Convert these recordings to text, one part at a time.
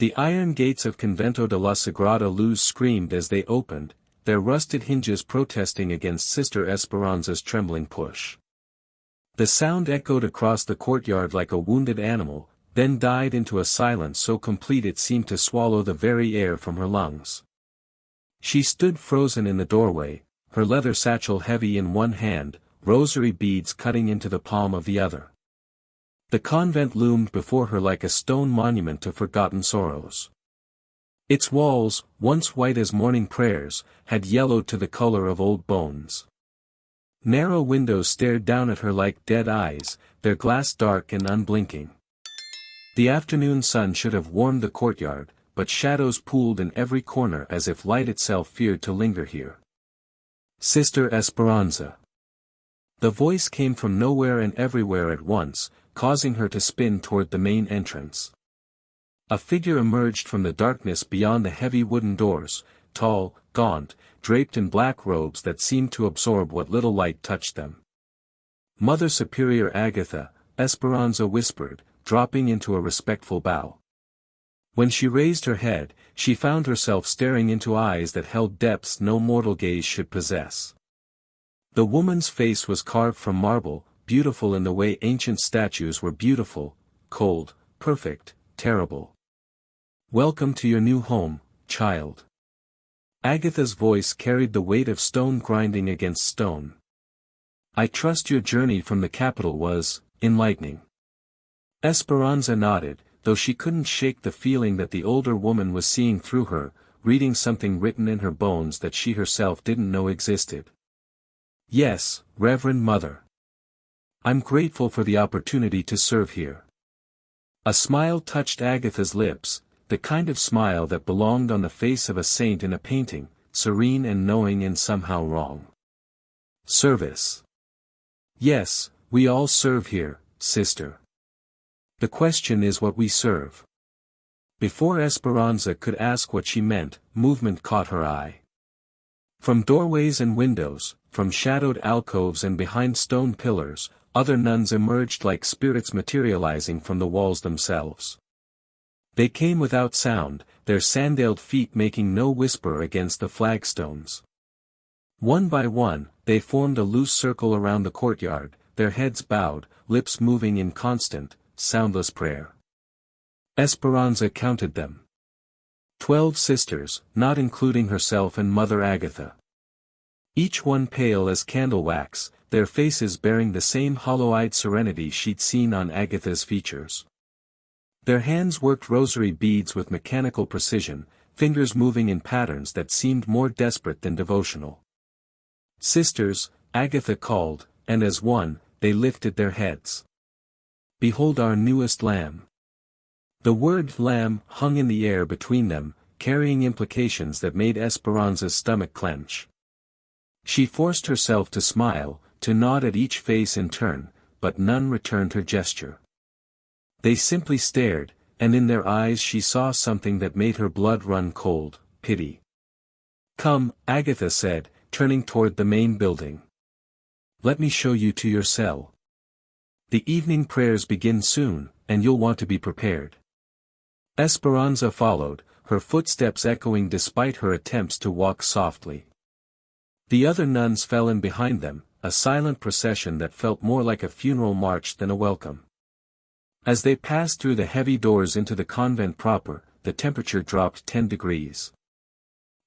The iron gates of Convento de la Sagrada Luz screamed as they opened, their rusted hinges protesting against Sister Esperanza's trembling push. The sound echoed across the courtyard like a wounded animal, then died into a silence so complete it seemed to swallow the very air from her lungs. She stood frozen in the doorway, her leather satchel heavy in one hand, rosary beads cutting into the palm of the other. The convent loomed before her like a stone monument to forgotten sorrows. Its walls, once white as morning prayers, had yellowed to the color of old bones. Narrow windows stared down at her like dead eyes, their glass dark and unblinking. The afternoon sun should have warmed the courtyard, but shadows pooled in every corner as if light itself feared to linger here. Sister Esperanza. The voice came from nowhere and everywhere at once, causing her to spin toward the main entrance. A figure emerged from the darkness beyond the heavy wooden doors, tall, gaunt, draped in black robes that seemed to absorb what little light touched them. Mother Superior Agatha, Esperanza whispered, dropping into a respectful bow. When she raised her head, she found herself staring into eyes that held depths no mortal gaze should possess. The woman's face was carved from marble, beautiful in the way ancient statues were beautiful, cold, perfect, terrible. "Welcome to your new home, child." Agatha's voice carried the weight of stone grinding against stone. "I trust your journey from the capital was enlightening." Esperanza nodded, though she couldn't shake the feeling that the older woman was seeing through her, reading something written in her bones that she herself didn't know existed. "Yes, Reverend Mother. I'm grateful for the opportunity to serve here." A smile touched Agatha's lips, the kind of smile that belonged on the face of a saint in a painting, serene and knowing and somehow wrong. "Service." "Yes, we all serve here, sister. The question is what we serve." Before Esperanza could ask what she meant, movement caught her eye. From doorways and windows, from shadowed alcoves and behind stone pillars, other nuns emerged like spirits materializing from the walls themselves. They came without sound, their sandaled feet making no whisper against the flagstones. One by one, they formed a loose circle around the courtyard, their heads bowed, lips moving in constant, soundless prayer. Esperanza counted them. 12 sisters, not including herself and Mother Agatha. Each one pale as candle wax, their faces bearing the same hollow-eyed serenity she'd seen on Agatha's features. Their hands worked rosary beads with mechanical precision, fingers moving in patterns that seemed more desperate than devotional. "Sisters," Agatha called, and as one, they lifted their heads. "Behold our newest lamb." The word lamb hung in the air between them, carrying implications that made Esperanza's stomach clench. She forced herself to smile, to nod at each face in turn, but none returned her gesture. They simply stared, and in their eyes she saw something that made her blood run cold, pity. "Come," Agatha said, turning toward the main building. "Let me show you to your cell. The evening prayers begin soon, and you'll want to be prepared." Esperanza followed, her footsteps echoing despite her attempts to walk softly. The other nuns fell in behind them, a silent procession that felt more like a funeral march than a welcome. As they passed through the heavy doors into the convent proper, the temperature dropped 10 degrees.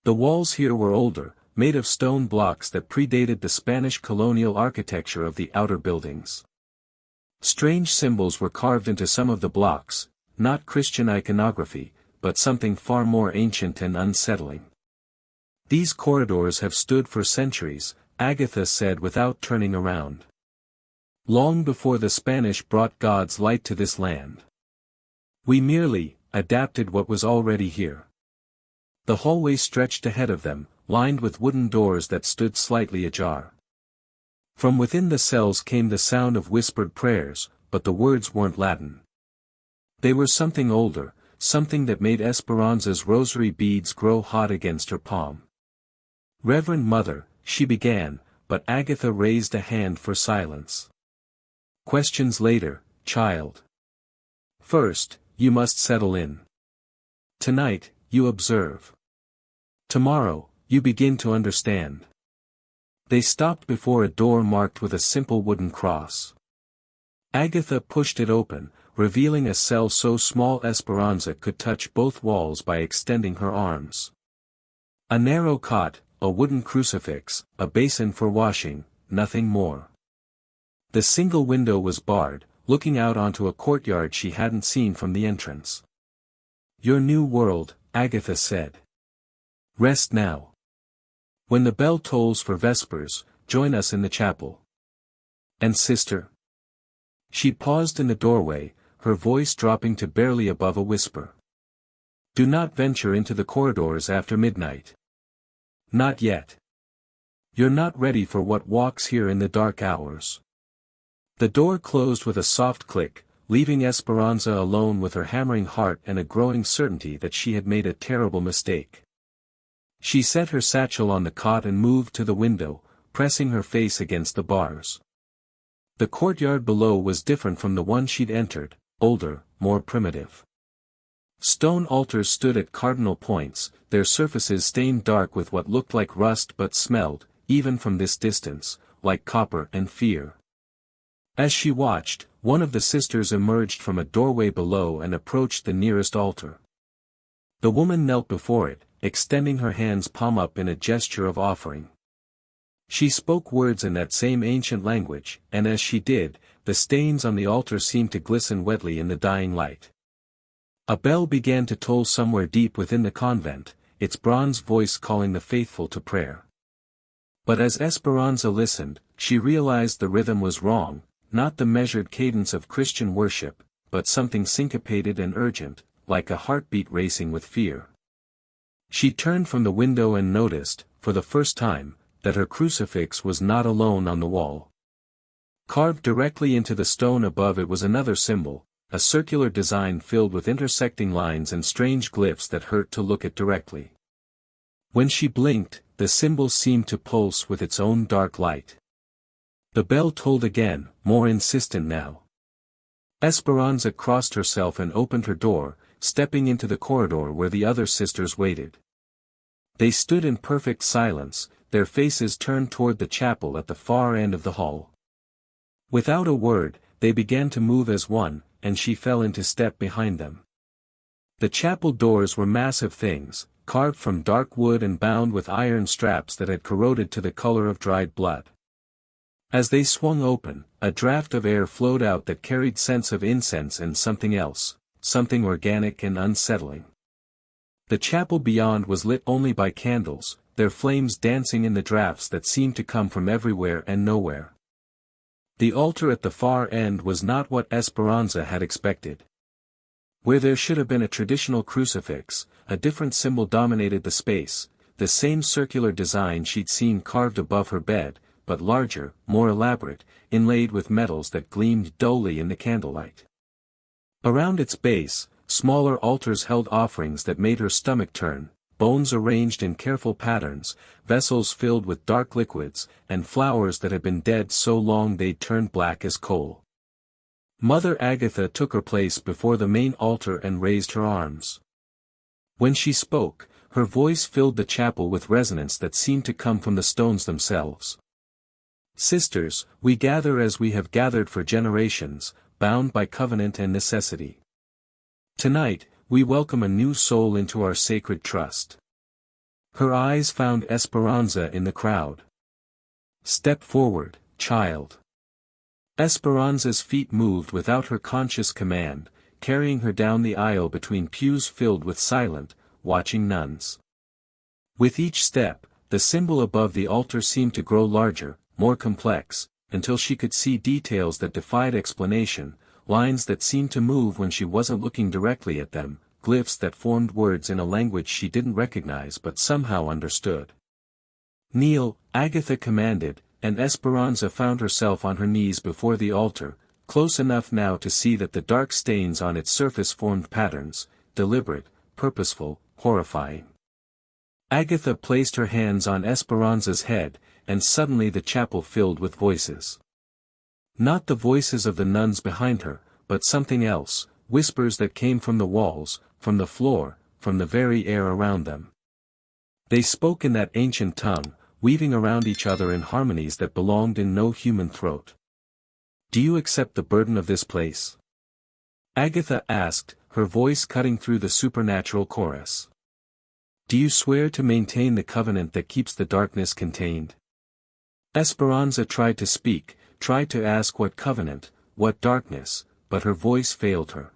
The walls here were older, made of stone blocks that predated the Spanish colonial architecture of the outer buildings. Strange symbols were carved into some of the blocks, not Christian iconography, but something far more ancient and unsettling. "These corridors have stood for centuries," Agatha said without turning around. "Long before the Spanish brought God's light to this land. We merely adapted what was already here." The hallway stretched ahead of them, lined with wooden doors that stood slightly ajar. From within the cells came the sound of whispered prayers, but the words weren't Latin. They were something older, something that made Esperanza's rosary beads grow hot against her palm. "Reverend Mother," she began, but Agatha raised a hand for silence. "Questions later, child. First, you must settle in." Tonight, you observe. Tomorrow, you begin to understand. They stopped before a door marked with a simple wooden cross. Agatha pushed it open, revealing a cell so small Esperanza could touch both walls by extending her arms. A narrow cot, a wooden crucifix, a basin for washing, nothing more. The single window was barred, looking out onto a courtyard she hadn't seen from the entrance. "Your new world," Agatha said. "Rest now. When the bell tolls for vespers, join us in the chapel." "And sister?" She paused in the doorway, her voice dropping to barely above a whisper. "Do not venture into the corridors after midnight. Not yet. You're not ready for what walks here in the dark hours." The door closed with a soft click, leaving Esperanza alone with her hammering heart and a growing certainty that she had made a terrible mistake. She set her satchel on the cot and moved to the window, pressing her face against the bars. The courtyard below was different from the one she'd entered, older, more primitive. Stone altars stood at cardinal points, their surfaces stained dark with what looked like rust but smelled, even from this distance, like copper and fear. As she watched, one of the sisters emerged from a doorway below and approached the nearest altar. The woman knelt before it, extending her hands palm up in a gesture of offering. She spoke words in that same ancient language, and as she did, the stains on the altar seemed to glisten wetly in the dying light. A bell began to toll somewhere deep within the convent, its bronze voice calling the faithful to prayer. But as Esperanza listened, she realized the rhythm was wrong, not the measured cadence of Christian worship, but something syncopated and urgent, like a heartbeat racing with fear. She turned from the window and noticed, for the first time, that her crucifix was not alone on the wall. Carved directly into the stone above it was another symbol, a circular design filled with intersecting lines and strange glyphs that hurt to look at directly. When she blinked, the symbol seemed to pulse with its own dark light. The bell tolled again, more insistent now. Esperanza crossed herself and opened her door, stepping into the corridor where the other sisters waited. They stood in perfect silence, their faces turned toward the chapel at the far end of the hall. Without a word, they began to move as one, and she fell into step behind them. The chapel doors were massive things, carved from dark wood and bound with iron straps that had corroded to the color of dried blood. As they swung open, a draft of air flowed out that carried scents of incense and something else, something organic and unsettling. The chapel beyond was lit only by candles, their flames dancing in the drafts that seemed to come from everywhere and nowhere. The altar at the far end was not what Esperanza had expected. Where there should have been a traditional crucifix, a different symbol dominated the space, the same circular design she'd seen carved above her bed, but larger, more elaborate, inlaid with metals that gleamed dully in the candlelight. Around its base, smaller altars held offerings that made her stomach turn, bones arranged in careful patterns, vessels filled with dark liquids, and flowers that had been dead so long they'd turned black as coal. Mother Agatha took her place before the main altar and raised her arms. When she spoke, her voice filled the chapel with resonance that seemed to come from the stones themselves. "Sisters, we gather as we have gathered for generations, bound by covenant and necessity. Tonight, we welcome a new soul into our sacred trust." Her eyes found Esperanza in the crowd. "Step forward, child." Esperanza's feet moved without her conscious command, carrying her down the aisle between pews filled with silent, watching nuns. With each step, the symbol above the altar seemed to grow larger, more complex, until she could see details that defied explanation, lines that seemed to move when she wasn't looking directly at them, glyphs that formed words in a language she didn't recognize but somehow understood. "Kneel," Agatha commanded, and Esperanza found herself on her knees before the altar, close enough now to see that the dark stains on its surface formed patterns, deliberate, purposeful, horrifying. Agatha placed her hands on Esperanza's head, and suddenly the chapel filled with voices. Not the voices of the nuns behind her, but something else, whispers that came from the walls, from the floor, from the very air around them. They spoke in that ancient tongue, weaving around each other in harmonies that belonged in no human throat. "Do you accept the burden of this place?" Agatha asked, her voice cutting through the supernatural chorus. "Do you swear to maintain the covenant that keeps the darkness contained?" Esperanza tried to speak, tried to ask what covenant, what darkness, but her voice failed her.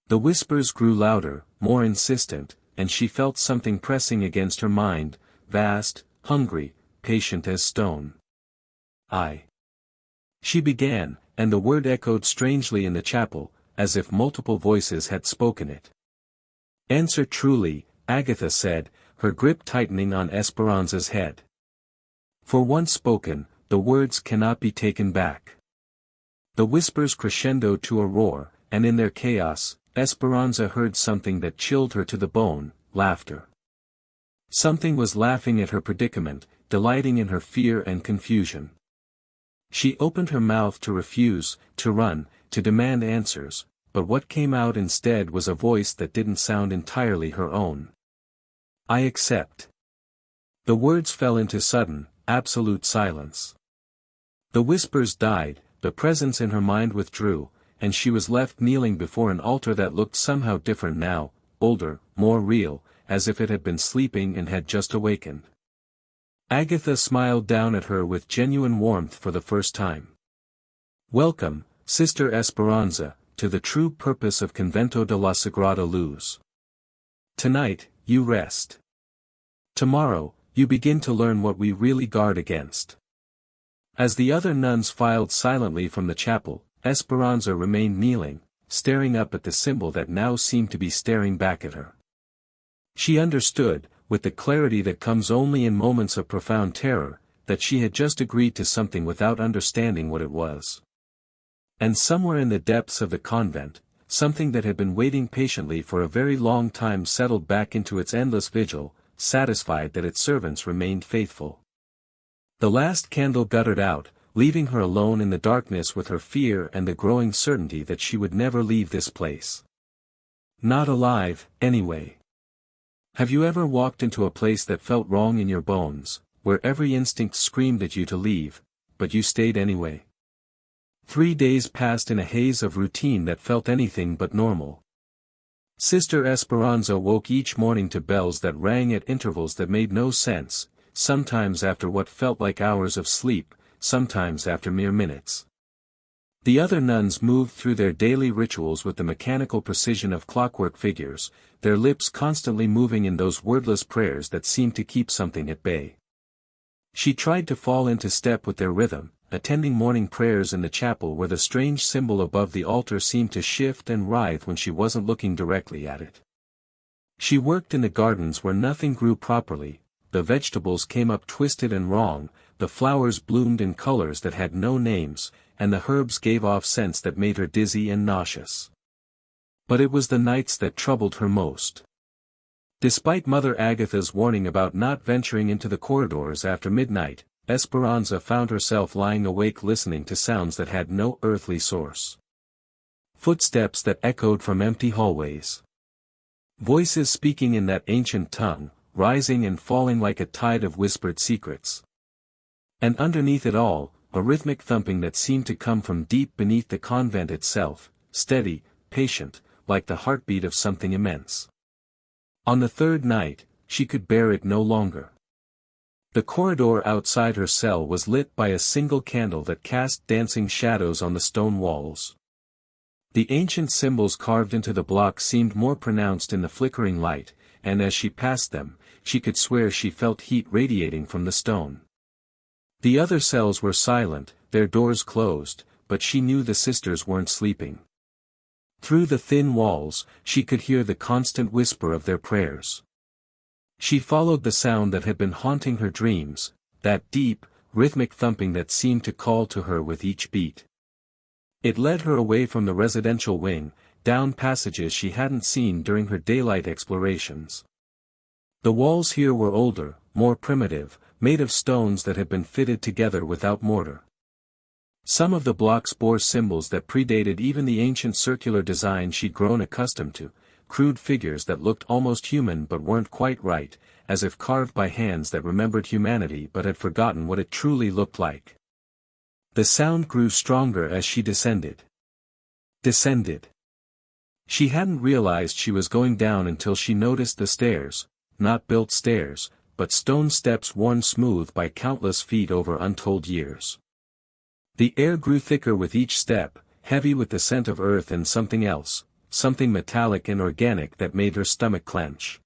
The whispers grew louder, more insistent, and she felt something pressing against her mind, vast, hungry, patient as stone. She began, and the word echoed strangely in the chapel, as if multiple voices had spoken it. "Answer truly," Agatha said, her grip tightening on Esperanza's head. "For once spoken, the words cannot be taken back." The whispers crescendoed to a roar, and in their chaos, Esperanza heard something that chilled her to the bone: laughter. Something was laughing at her predicament, delighting in her fear and confusion. She opened her mouth to refuse, to run, to demand answers, but what came out instead was a voice that didn't sound entirely her own. "I accept." The words fell into sudden, absolute silence. The whispers died, the presence in her mind withdrew, and she was left kneeling before an altar that looked somehow different now, older, more real, as if it had been sleeping and had just awakened. Agatha smiled down at her with genuine warmth for the first time. "Welcome, Sister Esperanza, to the true purpose of Convento de la Sagrada Luz. Tonight, you rest. Tomorrow, you begin to learn what we really guard against." As the other nuns filed silently from the chapel, Esperanza remained kneeling, staring up at the symbol that now seemed to be staring back at her. She understood, with the clarity that comes only in moments of profound terror, that she had just agreed to something without understanding what it was. And somewhere in the depths of the convent, something that had been waiting patiently for a very long time settled back into its endless vigil, satisfied that its servants remained faithful. The last candle guttered out, leaving her alone in the darkness with her fear and the growing certainty that she would never leave this place. Not alive, anyway. Have you ever walked into a place that felt wrong in your bones, where every instinct screamed at you to leave, but you stayed anyway? 3 days passed in a haze of routine that felt anything but normal. Sister Esperanza woke each morning to bells that rang at intervals that made no sense, sometimes after what felt like hours of sleep, sometimes after mere minutes. The other nuns moved through their daily rituals with the mechanical precision of clockwork figures, their lips constantly moving in those wordless prayers that seemed to keep something at bay. She tried to fall into step with their rhythm, attending morning prayers in the chapel where the strange symbol above the altar seemed to shift and writhe when she wasn't looking directly at it. She worked in the gardens where nothing grew properly, the vegetables came up twisted and wrong, the flowers bloomed in colors that had no names, and the herbs gave off scents that made her dizzy and nauseous. But it was the nights that troubled her most. Despite Mother Agatha's warning about not venturing into the corridors after midnight, Esperanza found herself lying awake listening to sounds that had no earthly source. Footsteps that echoed from empty hallways. Voices speaking in that ancient tongue, rising and falling like a tide of whispered secrets. And underneath it all, a rhythmic thumping that seemed to come from deep beneath the convent itself, steady, patient, like the heartbeat of something immense. On the third night, she could bear it no longer. The corridor outside her cell was lit by a single candle that cast dancing shadows on the stone walls. The ancient symbols carved into the block seemed more pronounced in the flickering light, and as she passed them, she could swear she felt heat radiating from the stone. The other cells were silent, their doors closed, but she knew the sisters weren't sleeping. Through the thin walls, she could hear the constant whisper of their prayers. She followed the sound that had been haunting her dreams, that deep, rhythmic thumping that seemed to call to her with each beat. It led her away from the residential wing, down passages she hadn't seen during her daylight explorations. The walls here were older, more primitive, made of stones that had been fitted together without mortar. Some of the blocks bore symbols that predated even the ancient circular design she'd grown accustomed to, crude figures that looked almost human but weren't quite right, as if carved by hands that remembered humanity but had forgotten what it truly looked like. The sound grew stronger as she descended. Descended. She hadn't realized she was going down until she noticed the stairs, not built stairs, but stone steps worn smooth by countless feet over untold years. The air grew thicker with each step, heavy with the scent of earth and something else, something metallic and organic that made her stomach clench.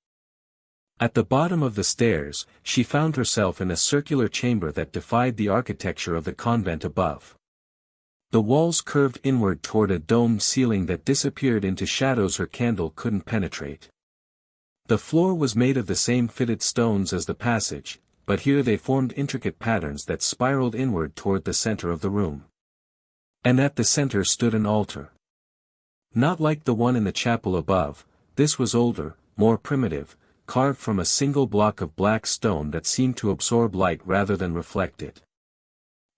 At the bottom of the stairs, she found herself in a circular chamber that defied the architecture of the convent above. The walls curved inward toward a domed ceiling that disappeared into shadows her candle couldn't penetrate. The floor was made of the same fitted stones as the passage, but here they formed intricate patterns that spiraled inward toward the center of the room. And at the center stood an altar. Not like the one in the chapel above, this was older, more primitive, carved from a single block of black stone that seemed to absorb light rather than reflect it.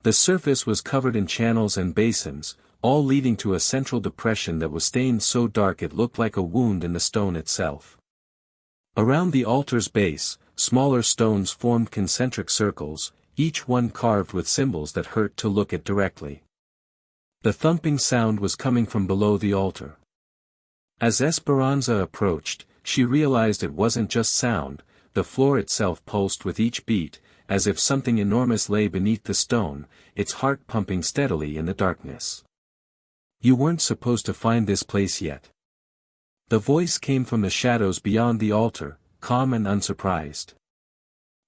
The surface was covered in channels and basins, all leading to a central depression that was stained so dark it looked like a wound in the stone itself. Around the altar's base, smaller stones formed concentric circles, each one carved with symbols that hurt to look at directly. The thumping sound was coming from below the altar. As Esperanza approached, she realized it wasn't just sound, the floor itself pulsed with each beat, as if something enormous lay beneath the stone, its heart pumping steadily in the darkness. "You weren't supposed to find this place yet." The voice came from the shadows beyond the altar, calm and unsurprised.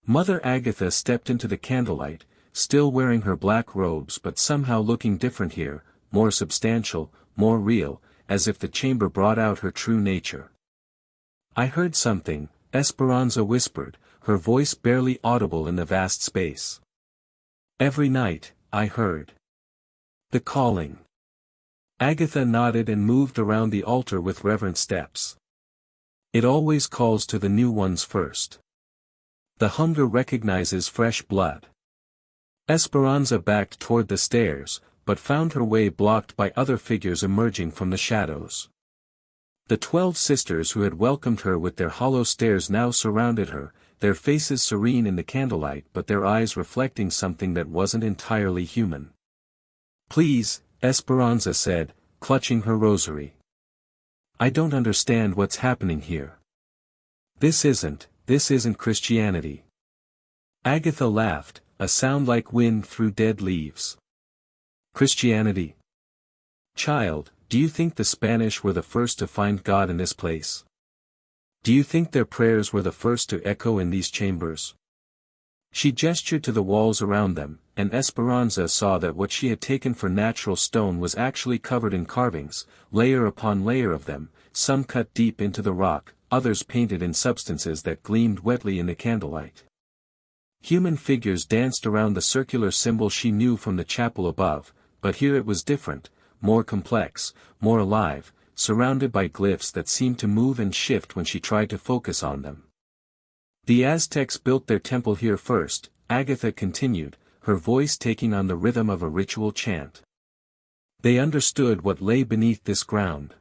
Mother Agatha stepped into the candlelight, still wearing her black robes but somehow looking different here, more substantial, more real, as if the chamber brought out her true nature. "I heard something," Esperanza whispered, her voice barely audible in the vast space. "Every night, I heard the calling." Agatha nodded and moved around the altar with reverent steps. "It always calls to the new ones first. The hunger recognizes fresh blood." Esperanza backed toward the stairs, but found her way blocked by other figures emerging from the shadows. The 12 sisters who had welcomed her with their hollow stares now surrounded her, their faces serene in the candlelight but their eyes reflecting something that wasn't entirely human. "Please," Esperanza said, clutching her rosary. "I don't understand what's happening here. This isn't Christianity." Agatha laughed, a sound like wind through dead leaves. "Christianity? Child, do you think the Spanish were the first to find God in this place? Do you think their prayers were the first to echo in these chambers?" She gestured to the walls around them, and Esperanza saw that what she had taken for natural stone was actually covered in carvings, layer upon layer of them, some cut deep into the rock, others painted in substances that gleamed wetly in the candlelight. Human figures danced around the circular symbol she knew from the chapel above, but here it was different, more complex, more alive, surrounded by glyphs that seemed to move and shift when she tried to focus on them. "The Aztecs built their temple here first," Agatha continued, her voice taking on the rhythm of a ritual chant. "They understood what lay beneath this ground.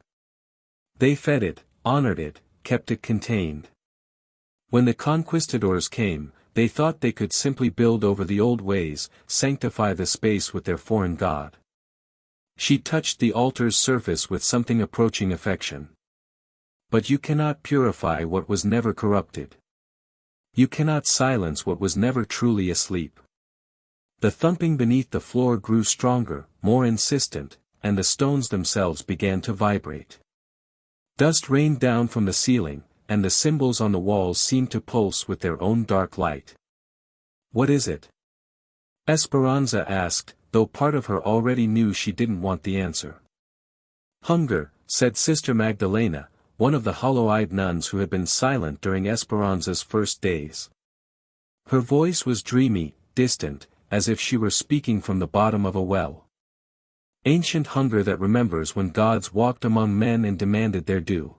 They fed it, honored it, kept it contained. When the conquistadors came, they thought they could simply build over the old ways, sanctify the space with their foreign god." She touched the altar's surface with something approaching affection. "But you cannot purify what was never corrupted. You cannot silence what was never truly asleep." The thumping beneath the floor grew stronger, more insistent, and the stones themselves began to vibrate. Dust rained down from the ceiling, and the symbols on the walls seemed to pulse with their own dark light. "What is it?" Esperanza asked, though part of her already knew she didn't want the answer. "Hunger," said Sister Magdalena, one of the hollow-eyed nuns who had been silent during Esperanza's first days. Her voice was dreamy, distant, as if she were speaking from the bottom of a well. "Ancient hunger that remembers when gods walked among men and demanded their due."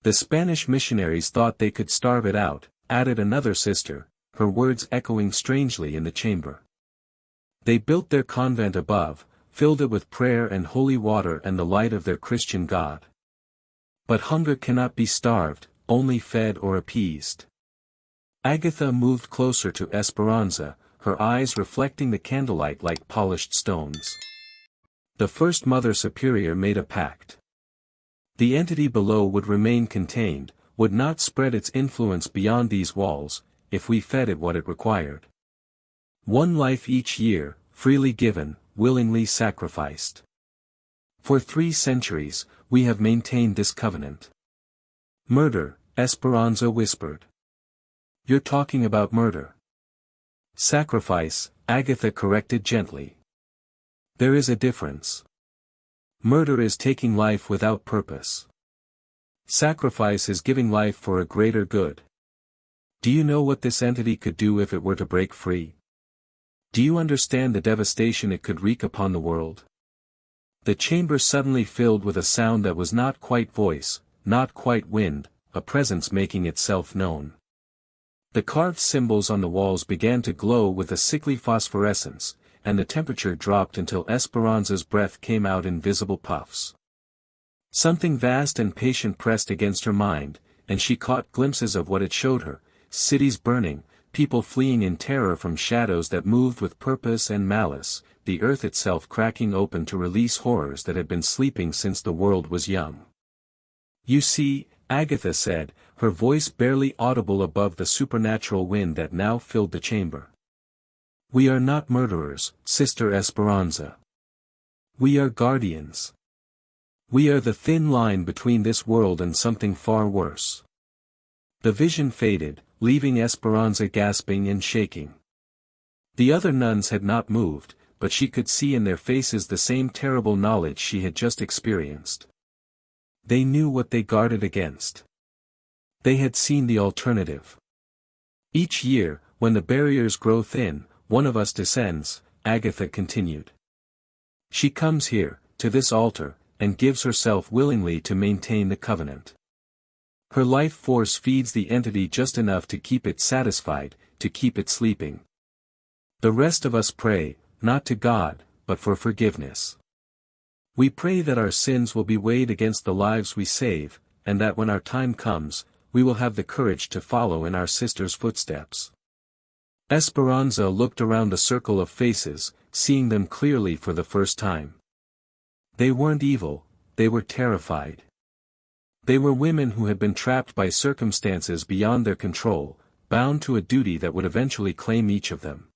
"The Spanish missionaries thought they could starve it out," added another sister, her words echoing strangely in the chamber. "They built their convent above, filled it with prayer and holy water and the light of their Christian God. But hunger cannot be starved, only fed or appeased. Agatha moved closer to Esperanza, her eyes reflecting the candlelight like polished stones. The First Mother Superior made a pact. The entity below would remain contained, would not spread its influence beyond these walls, if we fed it what it required. One life each year, freely given, willingly sacrificed. For 3 centuries, we have maintained this covenant. Murder, Esperanza whispered. You're talking about murder. Sacrifice, Agatha corrected gently. There is a difference. Murder is taking life without purpose. Sacrifice is giving life for a greater good. Do you know what this entity could do if it were to break free? Do you understand the devastation it could wreak upon the world? The chamber suddenly filled with a sound that was not quite voice, not quite wind, a presence making itself known. The carved symbols on the walls began to glow with a sickly phosphorescence, and the temperature dropped until Esperanza's breath came out in visible puffs. Something vast and patient pressed against her mind, and she caught glimpses of what it showed her: cities burning, people fleeing in terror from shadows that moved with purpose and malice, the earth itself cracking open to release horrors that had been sleeping since the world was young. You see, Agatha said, her voice barely audible above the supernatural wind that now filled the chamber. We are not murderers, Sister Esperanza. We are guardians. We are the thin line between this world and something far worse. The vision faded, leaving Esperanza gasping and shaking. The other nuns had not moved, but she could see in their faces the same terrible knowledge she had just experienced. They knew what they guarded against. They had seen the alternative. Each year, when the barriers grow thin, one of us descends, Agatha continued. She comes here, to this altar, and gives herself willingly to maintain the covenant. Her life force feeds the entity just enough to keep it satisfied, to keep it sleeping. The rest of us pray, not to God, but for forgiveness. We pray that our sins will be weighed against the lives we save, and that when our time comes, we will have the courage to follow in our sister's footsteps. Esperanza looked around the circle of faces, seeing them clearly for the first time. They weren't evil, they were terrified. They were women who had been trapped by circumstances beyond their control, bound to a duty that would eventually claim each of them.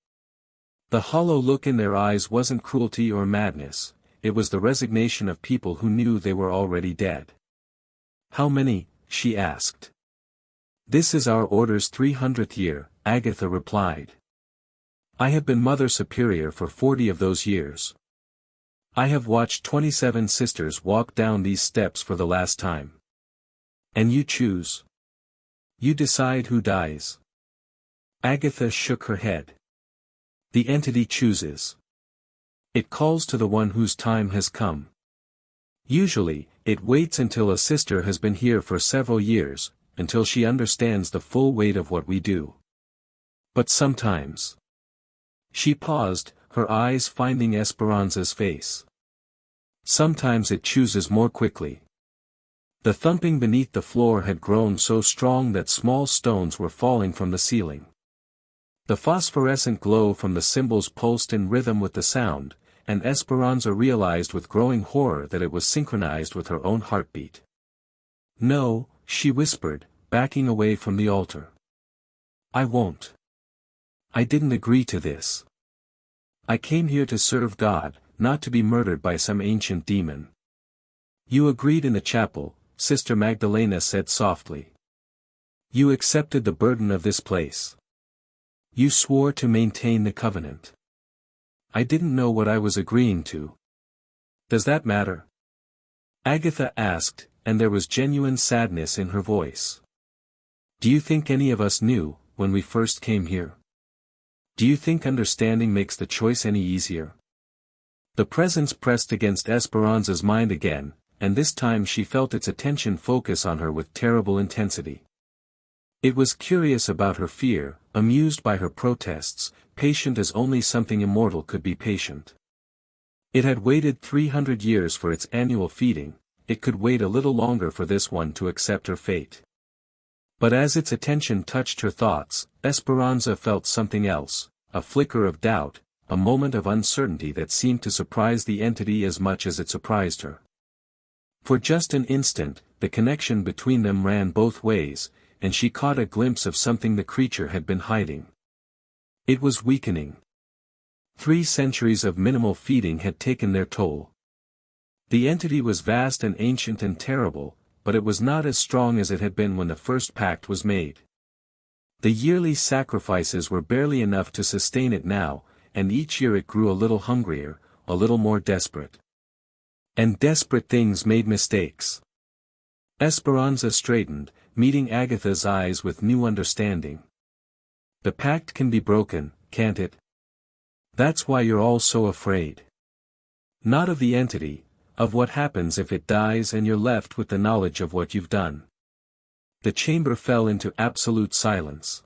The hollow look in their eyes wasn't cruelty or madness, it was the resignation of people who knew they were already dead. How many? She asked. This is our order's 300th year, Agatha replied. I have been Mother Superior for 40 of those years. I have watched 27 sisters walk down these steps for the last time. And you choose. You decide who dies. Agatha shook her head. The entity chooses. It calls to the one whose time has come. Usually, it waits until a sister has been here for several years, until she understands the full weight of what we do. But sometimes. She paused, her eyes finding Esperanza's face. Sometimes it chooses more quickly. The thumping beneath the floor had grown so strong that small stones were falling from the ceiling. The phosphorescent glow from the symbols pulsed in rhythm with the sound, and Esperanza realized with growing horror that it was synchronized with her own heartbeat. No, she whispered, backing away from the altar. I won't. I didn't agree to this. I came here to serve God, not to be murdered by some ancient demon. You agreed in the chapel, Sister Magdalena said softly. You accepted the burden of this place. You swore to maintain the covenant. I didn't know what I was agreeing to. Does that matter? Agatha asked, and there was genuine sadness in her voice. Do you think any of us knew, when we first came here? Do you think understanding makes the choice any easier? The presence pressed against Esperanza's mind again, and this time she felt its attention focus on her with terrible intensity. It was curious about her fear, amused by her protests, patient as only something immortal could be patient. It had waited 300 years for its annual feeding, it could wait a little longer for this one to accept her fate. But as its attention touched her thoughts, Esperanza felt something else, a flicker of doubt, a moment of uncertainty that seemed to surprise the entity as much as it surprised her. For just an instant, the connection between them ran both ways, and she caught a glimpse of something the creature had been hiding. It was weakening. 3 centuries of minimal feeding had taken their toll. The entity was vast and ancient and terrible, but it was not as strong as it had been when the first pact was made. The yearly sacrifices were barely enough to sustain it now, and each year it grew a little hungrier, a little more desperate. And desperate things made mistakes. Esperanza straightened, meeting Agatha's eyes with new understanding. The pact can be broken, can't it? That's why you're all so afraid. Not of the entity, of what happens if it dies and you're left with the knowledge of what you've done. The chamber fell into absolute silence.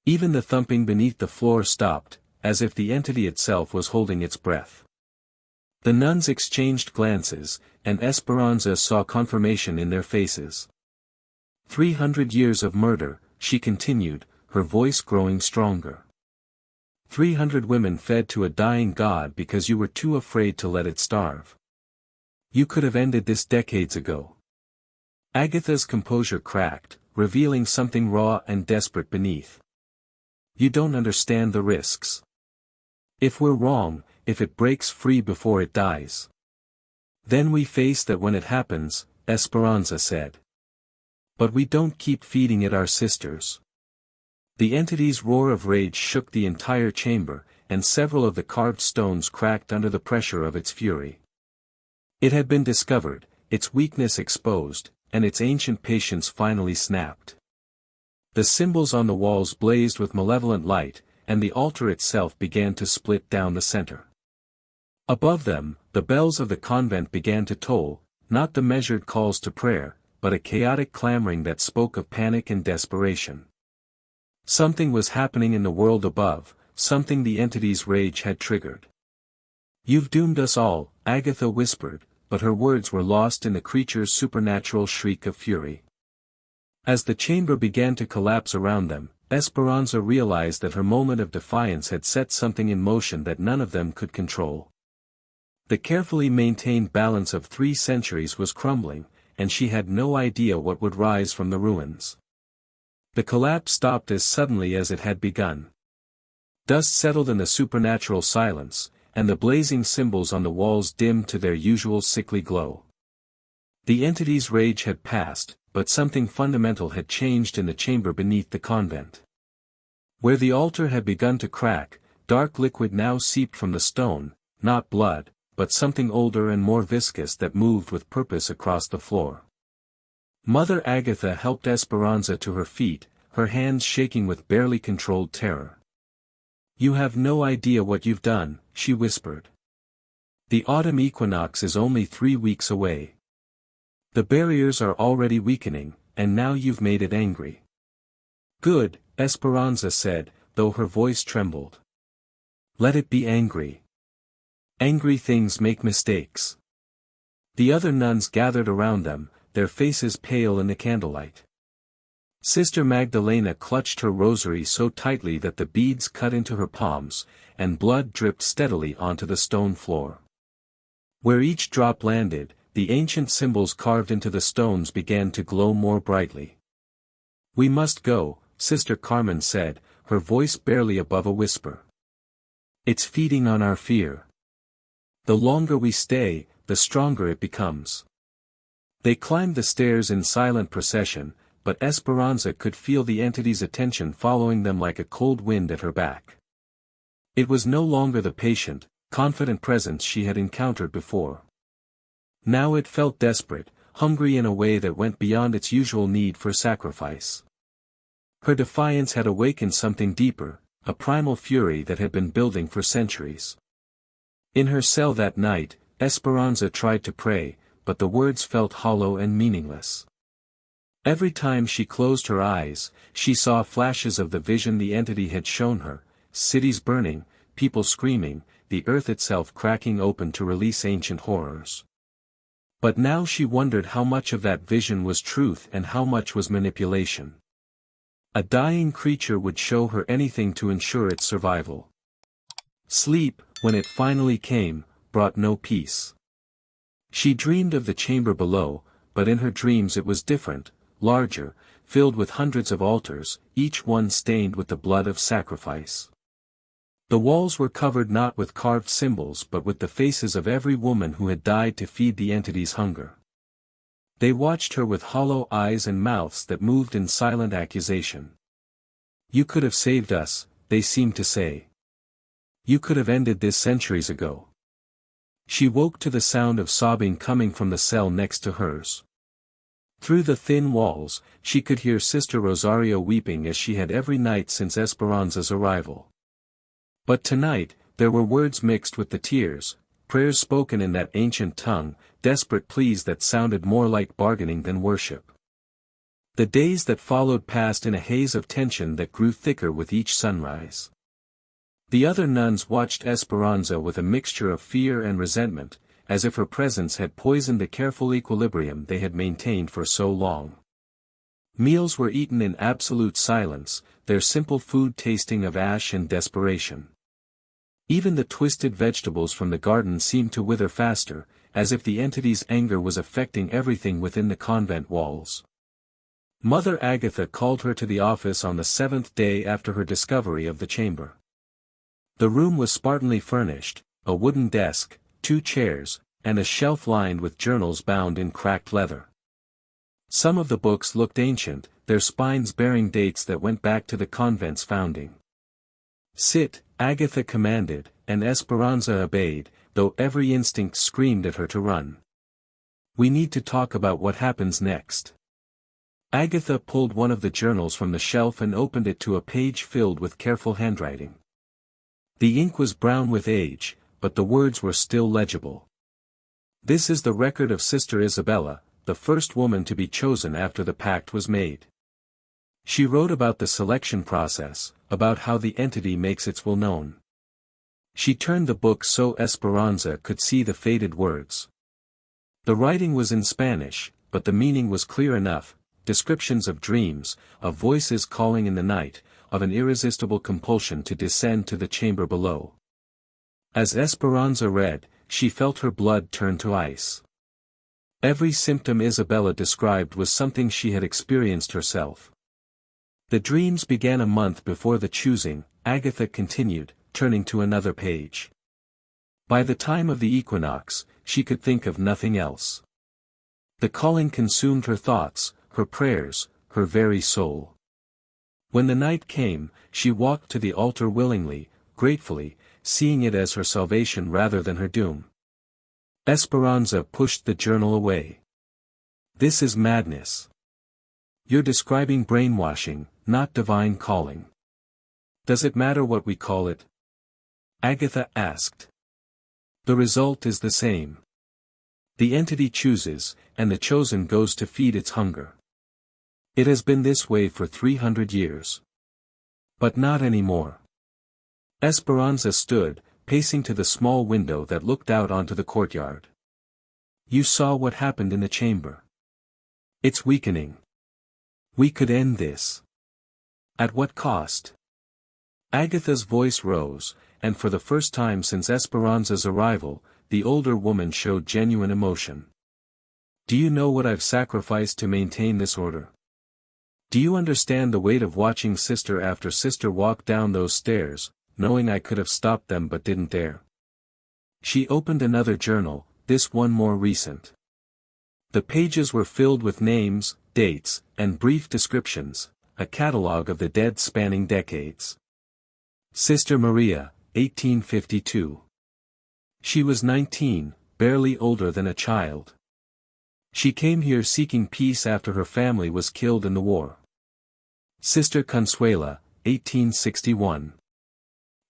Even the thumping beneath the floor stopped, as if the entity itself was holding its breath. The nuns exchanged glances, and Esperanza saw confirmation in their faces. 300 years of murder, she continued, her voice growing stronger. 300 women fed to a dying god because you were too afraid to let it starve. You could have ended this decades ago. Agatha's composure cracked, revealing something raw and desperate beneath. You don't understand the risks. If we're wrong, if it breaks free before it dies. Then we face that when it happens, Esperanza said. But we don't keep feeding it our sisters. The entity's roar of rage shook the entire chamber, and several of the carved stones cracked under the pressure of its fury. It had been discovered, its weakness exposed, and its ancient patience finally snapped. The symbols on the walls blazed with malevolent light, and the altar itself began to split down the center. Above them, the bells of the convent began to toll, not the measured calls to prayer, but a chaotic clamoring that spoke of panic and desperation. Something was happening in the world above, something the entity's rage had triggered. You've doomed us all, Agatha whispered, but her words were lost in the creature's supernatural shriek of fury. As the chamber began to collapse around them, Esperanza realized that her moment of defiance had set something in motion that none of them could control. The carefully maintained balance of 3 centuries was crumbling, and she had no idea what would rise from the ruins. The collapse stopped as suddenly as it had begun. Dust settled in the supernatural silence, and the blazing symbols on the walls dimmed to their usual sickly glow. The entity's rage had passed, but something fundamental had changed in the chamber beneath the convent. Where the altar had begun to crack, dark liquid now seeped from the stone, not blood, but something older and more viscous that moved with purpose across the floor. Mother Agatha helped Esperanza to her feet, her hands shaking with barely controlled terror. You have no idea what you've done, she whispered. The autumn equinox is only 3 weeks away. The barriers are already weakening, and now you've made it angry. Good, Esperanza said, though her voice trembled. Let it be angry. Angry things make mistakes. The other nuns gathered around them, their faces pale in the candlelight. Sister Magdalena clutched her rosary so tightly that the beads cut into her palms, and blood dripped steadily onto the stone floor. Where each drop landed, the ancient symbols carved into the stones began to glow more brightly. We must go, Sister Carmen said, her voice barely above a whisper. It's feeding on our fear. The longer we stay, the stronger it becomes. They climbed the stairs in silent procession, but Esperanza could feel the entity's attention following them like a cold wind at her back. It was no longer the patient, confident presence she had encountered before. Now it felt desperate, hungry in a way that went beyond its usual need for sacrifice. Her defiance had awakened something deeper, a primal fury that had been building for centuries. In her cell that night, Esperanza tried to pray, but the words felt hollow and meaningless. Every time she closed her eyes, she saw flashes of the vision the entity had shown her, cities burning, people screaming, the earth itself cracking open to release ancient horrors. But now she wondered how much of that vision was truth and how much was manipulation. A dying creature would show her anything to ensure its survival. Sleep, when it finally came, brought no peace. She dreamed of the chamber below, but in her dreams it was different, larger, filled with hundreds of altars, each one stained with the blood of sacrifice. The walls were covered not with carved symbols but with the faces of every woman who had died to feed the entity's hunger. They watched her with hollow eyes and mouths that moved in silent accusation. "You could have saved us," they seemed to say. "You could have ended this centuries ago." She woke to the sound of sobbing coming from the cell next to hers. Through the thin walls, she could hear Sister Rosario weeping as she had every night since Esperanza's arrival. But tonight, there were words mixed with the tears, prayers spoken in that ancient tongue, desperate pleas that sounded more like bargaining than worship. The days that followed passed in a haze of tension that grew thicker with each sunrise. The other nuns watched Esperanza with a mixture of fear and resentment, as if her presence had poisoned the careful equilibrium they had maintained for so long. Meals were eaten in absolute silence, their simple food tasting of ash and desperation. Even the twisted vegetables from the garden seemed to wither faster, as if the entity's anger was affecting everything within the convent walls. Mother Agatha called her to the office on the 7th day after her discovery of the chamber. The room was spartanly furnished, a wooden desk, 2 chairs, and a shelf lined with journals bound in cracked leather. Some of the books looked ancient, their spines bearing dates that went back to the convent's founding. "Sit," Agatha commanded, and Esperanza obeyed, though every instinct screamed at her to run. "We need to talk about what happens next." Agatha pulled one of the journals from the shelf and opened it to a page filled with careful handwriting. The ink was brown with age, but the words were still legible. "This is the record of Sister Isabella, the first woman to be chosen after the pact was made. She wrote about the selection process, about how the entity makes its will known." She turned the book so Esperanza could see the faded words. The writing was in Spanish, but the meaning was clear enough, descriptions of dreams, of voices calling in the night, of an irresistible compulsion to descend to the chamber below. As Esperanza read, she felt her blood turn to ice. Every symptom Isabella described was something she had experienced herself. "The dreams began a month before the choosing," Agatha continued, turning to another page. "By the time of the equinox, she could think of nothing else. The calling consumed her thoughts, her prayers, her very soul. When the night came, she walked to the altar willingly, gratefully, seeing it as her salvation rather than her doom." Esperanza pushed the journal away. "This is madness. You're describing brainwashing, not divine calling." "Does it matter what we call it?" Agatha asked. "The result is the same. The entity chooses, and the chosen goes to feed its hunger. It has been this way for 300 years. But not anymore." Esperanza stood, pacing to the small window that looked out onto the courtyard. "You saw what happened in the chamber. It's weakening. We could end this. At what cost?" Agatha's voice rose, and for the first time since Esperanza's arrival, the older woman showed genuine emotion. "Do you know what I've sacrificed to maintain this order? Do you understand the weight of watching sister after sister walk down those stairs, knowing I could have stopped them but didn't dare?" She opened another journal, this one more recent. The pages were filled with names, dates, and brief descriptions, a catalogue of the dead spanning decades. Sister Maria, 1852. She was 19, barely older than a child. She came here seeking peace after her family was killed in the war. Sister Consuela, 1861.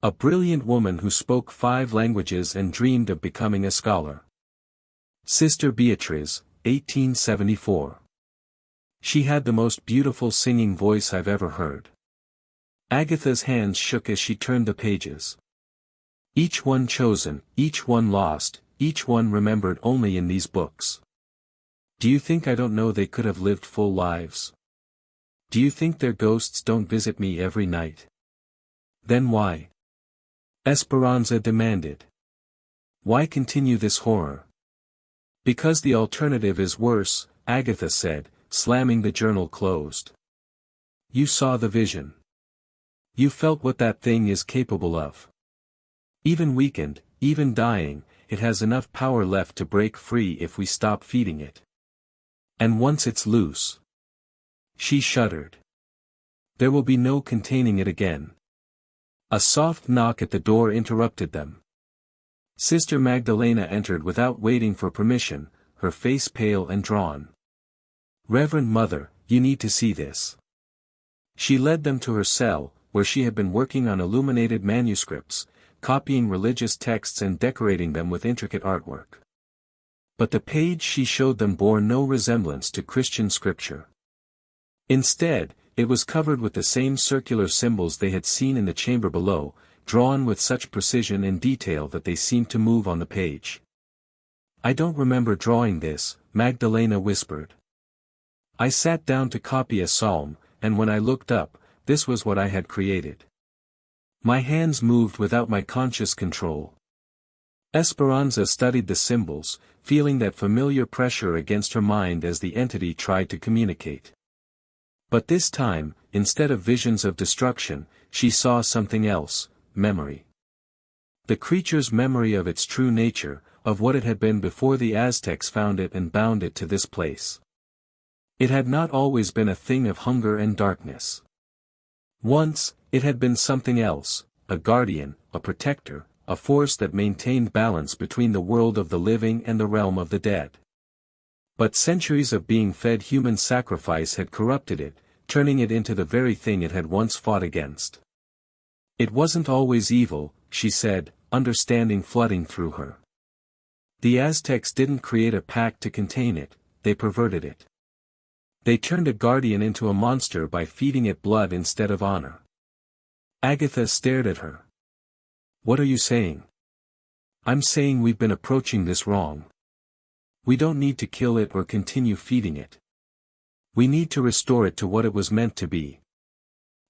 A brilliant woman who spoke 5 languages and dreamed of becoming a scholar. Sister Beatriz, 1874. She had the most beautiful singing voice I've ever heard. Agatha's hands shook as she turned the pages. Each one chosen, each one lost, each one remembered only in these books. Do you think I don't know they could have lived full lives? Do you think their ghosts don't visit me every night? Then why? Esperanza demanded. Why continue this horror? Because the alternative is worse, Agatha said, slamming the journal closed. You saw the vision. You felt what that thing is capable of. Even weakened, even dying, it has enough power left to break free if we stop feeding it. And once it's loose. She shuddered. There will be no containing it again. A soft knock at the door interrupted them. Sister Magdalena entered without waiting for permission, her face pale and drawn. Reverend Mother, you need to see this. She led them to her cell, where she had been working on illuminated manuscripts, copying religious texts and decorating them with intricate artwork. But the page she showed them bore no resemblance to Christian scripture. Instead, it was covered with the same circular symbols they had seen in the chamber below, drawn with such precision and detail that they seemed to move on the page. I don't remember drawing this, Magdalena whispered. I sat down to copy a psalm, and when I looked up, this was what I had created. My hands moved without my conscious control. Esperanza studied the symbols, feeling that familiar pressure against her mind as the entity tried to communicate. But this time, instead of visions of destruction, she saw something else, memory. The creature's memory of its true nature, of what it had been before the Aztecs found it and bound it to this place. It had not always been a thing of hunger and darkness. Once, it had been something else, a guardian, a protector, a force that maintained balance between the world of the living and the realm of the dead. But centuries of being fed human sacrifice had corrupted it, turning it into the very thing it had once fought against. It wasn't always evil, she said, understanding flooding through her. The Aztecs didn't create a pact to contain it, they perverted it. They turned a guardian into a monster by feeding it blood instead of honor. Agatha stared at her. What are you saying? I'm saying we've been approaching this wrong. We don't need to kill it or continue feeding it. We need to restore it to what it was meant to be.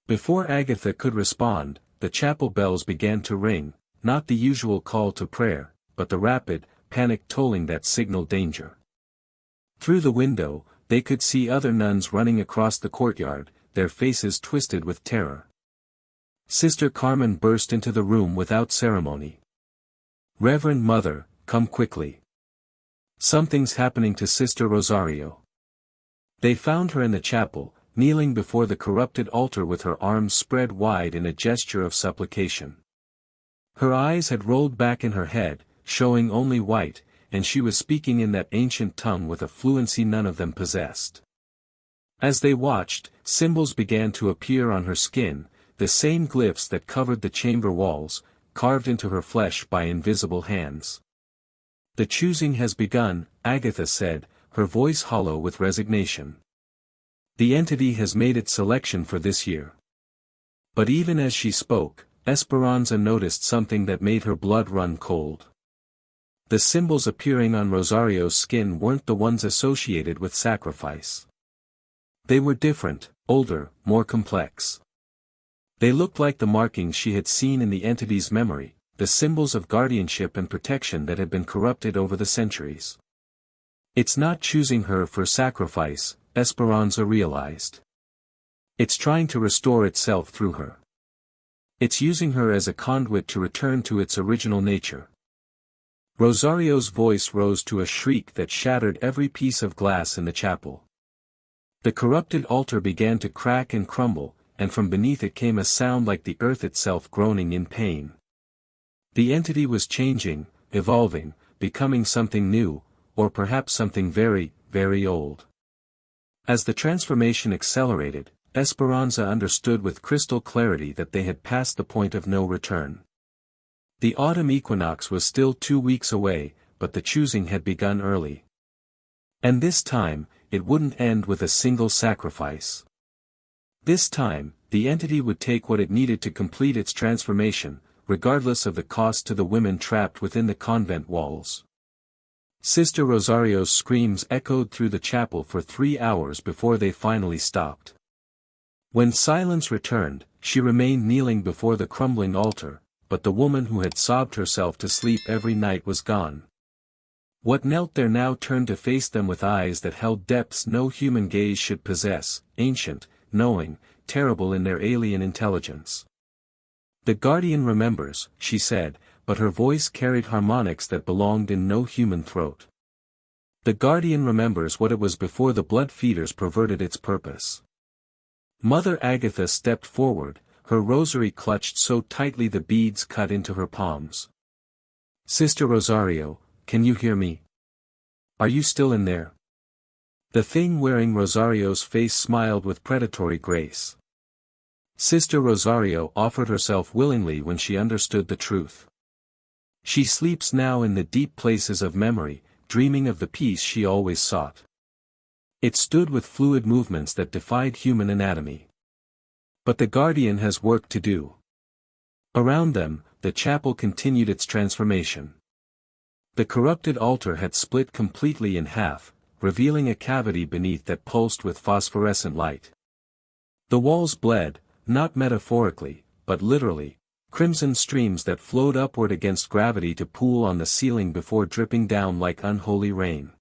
Before Agatha could respond, the chapel bells began to ring, not the usual call to prayer, but the rapid, panic tolling that signaled danger. Through the window, they could see other nuns running across the courtyard, their faces twisted with terror. Sister Carmen burst into the room without ceremony. Reverend Mother, come quickly. Something's happening to Sister Rosario. They found her in the chapel, kneeling before the corrupted altar with her arms spread wide in a gesture of supplication. Her eyes had rolled back in her head, showing only white, and she was speaking in that ancient tongue with a fluency none of them possessed. As they watched, symbols began to appear on her skin, the same glyphs that covered the chamber walls, carved into her flesh by invisible hands. The choosing has begun, Agatha said, her voice hollow with resignation. The entity has made its selection for this year. But even as she spoke, Esperanza noticed something that made her blood run cold. The symbols appearing on Rosario's skin weren't the ones associated with sacrifice. They were different, older, more complex. They looked like the markings she had seen in the entity's memory, the symbols of guardianship and protection that had been corrupted over the centuries. It's not choosing her for sacrifice, Esperanza realized. It's trying to restore itself through her. It's using her as a conduit to return to its original nature. Rosario's voice rose to a shriek that shattered every piece of glass in the chapel. The corrupted altar began to crack and crumble, and from beneath it came a sound like the earth itself groaning in pain. The entity was changing, evolving, becoming something new, or perhaps something very, very old. As the transformation accelerated, Esperanza understood with crystal clarity that they had passed the point of no return. The autumn equinox was still 2 weeks away, but the choosing had begun early. And this time, it wouldn't end with a single sacrifice. This time, the entity would take what it needed to complete its transformation, regardless of the cost to the women trapped within the convent walls. Sister Rosario's screams echoed through the chapel for 3 hours before they finally stopped. When silence returned, she remained kneeling before the crumbling altar, but the woman who had sobbed herself to sleep every night was gone. What knelt there now turned to face them with eyes that held depths no human gaze should possess, ancient, knowing, terrible in their alien intelligence. "The guardian remembers," she said, but her voice carried harmonics that belonged in no human throat. "The guardian remembers what it was before the blood feeders perverted its purpose." Mother Agatha stepped forward, her rosary clutched so tightly the beads cut into her palms. "Sister Rosario, can you hear me? Are you still in there?" The thing wearing Rosario's face smiled with predatory grace. Sister Rosario offered herself willingly when she understood the truth. She sleeps now in the deep places of memory, dreaming of the peace she always sought. It stood with fluid movements that defied human anatomy. But the guardian has work to do. Around them, the chapel continued its transformation. The corrupted altar had split completely in half, revealing a cavity beneath that pulsed with phosphorescent light. The walls bled, not metaphorically, but literally, crimson streams that flowed upward against gravity to pool on the ceiling before dripping down like unholy rain.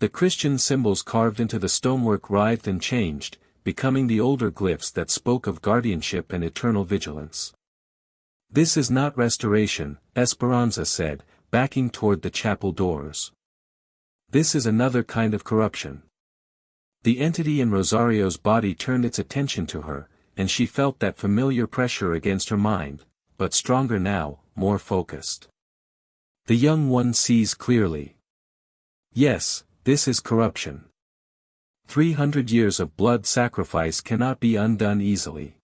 The Christian symbols carved into the stonework writhed and changed, becoming the older glyphs that spoke of guardianship and eternal vigilance. "This is not restoration," Esperanza said, backing toward the chapel doors. "This is another kind of corruption." The entity in Rosario's body turned its attention to her, and she felt that familiar pressure against her mind, but stronger now, more focused. The young one sees clearly. Yes, this is corruption. 300 years of blood sacrifice cannot be undone easily.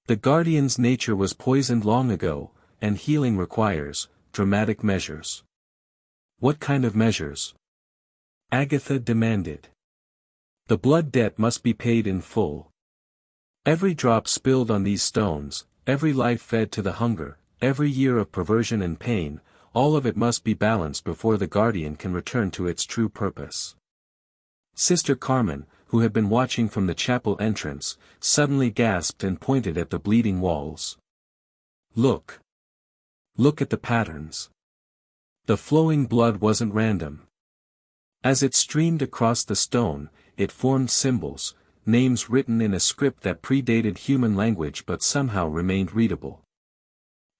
The guardian's nature was poisoned long ago, and healing requires dramatic measures. "What kind of measures?" Agatha demanded. "The blood debt must be paid in full. Every drop spilled on these stones, every life fed to the hunger, every year of perversion and pain, all of it must be balanced before the guardian can return to its true purpose." Sister Carmen, who had been watching from the chapel entrance, suddenly gasped and pointed at the bleeding walls. "Look! Look at the patterns. The flowing blood wasn't random. As it streamed across the stone, it formed symbols, names written in a script that predated human language but somehow remained readable.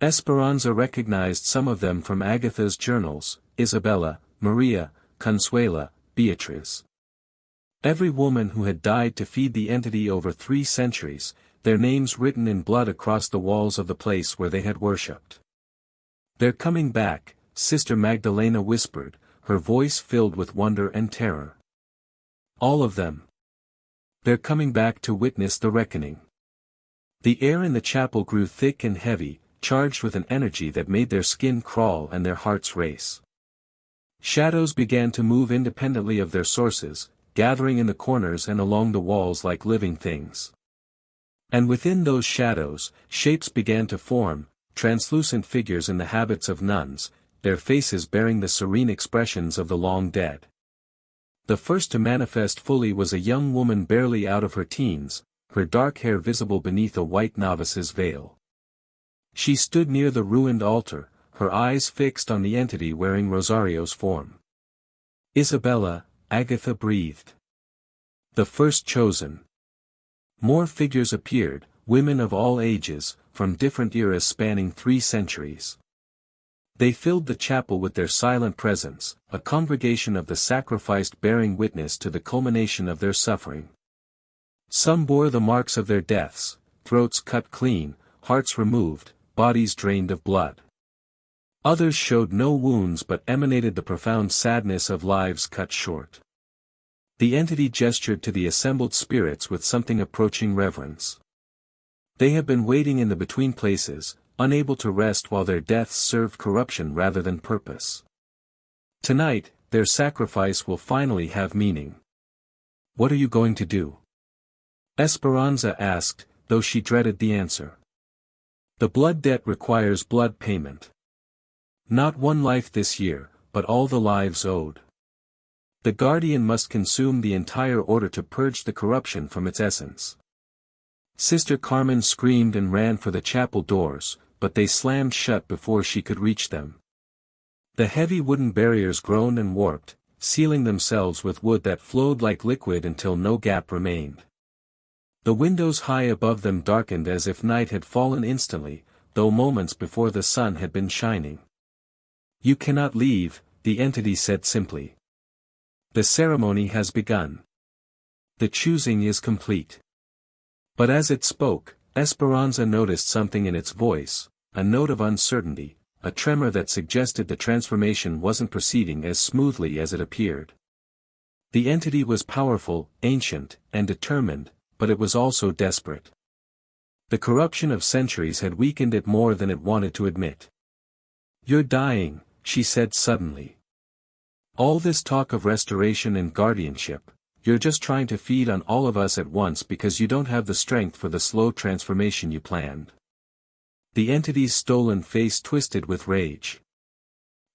Esperanza recognized some of them from Agatha's journals: Isabella, Maria, Consuela, Beatriz. Every woman who had died to feed the entity over 3 centuries, their names written in blood across the walls of the place where they had worshipped. "They're coming back," Sister Magdalena whispered, her voice filled with wonder and terror. "All of them. They're coming back to witness the reckoning." The air in the chapel grew thick and heavy, charged with an energy that made their skin crawl and their hearts race. Shadows began to move independently of their sources, gathering in the corners and along the walls like living things. And within those shadows, shapes began to form, translucent figures in the habits of nuns, their faces bearing the serene expressions of the long dead. The first to manifest fully was a young woman barely out of her teens, her dark hair visible beneath a white novice's veil. She stood near the ruined altar, her eyes fixed on the entity wearing Rosario's form. "Isabella," Agatha breathed. "The first chosen." More figures appeared, women of all ages, from different eras spanning 3 centuries. They filled the chapel with their silent presence, a congregation of the sacrificed bearing witness to the culmination of their suffering. Some bore the marks of their deaths, throats cut clean, hearts removed, bodies drained of blood. Others showed no wounds but emanated the profound sadness of lives cut short. The entity gestured to the assembled spirits with something approaching reverence. They have been waiting in the between places, unable to rest while their deaths served corruption rather than purpose. Tonight, their sacrifice will finally have meaning. "What are you going to do?" Esperanza asked, though she dreaded the answer. "The blood debt requires blood payment. Not one life this year, but all the lives owed. The guardian must consume the entire order to purge the corruption from its essence. Sister Carmen screamed and ran for the chapel doors, but they slammed shut before she could reach them. The heavy wooden barriers groaned and warped, sealing themselves with wood that flowed like liquid until no gap remained. The windows high above them darkened as if night had fallen instantly, though moments before the sun had been shining. "You cannot leave," the entity said simply. "The ceremony has begun. The choosing is complete." But as it spoke, Esperanza noticed something in its voice, a note of uncertainty, a tremor that suggested the transformation wasn't proceeding as smoothly as it appeared. The entity was powerful, ancient, and determined, but it was also desperate. The corruption of centuries had weakened it more than it wanted to admit. "You're dying," she said suddenly. "All this talk of restoration and guardianship, you're just trying to feed on all of us at once because you don't have the strength for the slow transformation you planned." The entity's stolen face twisted with rage.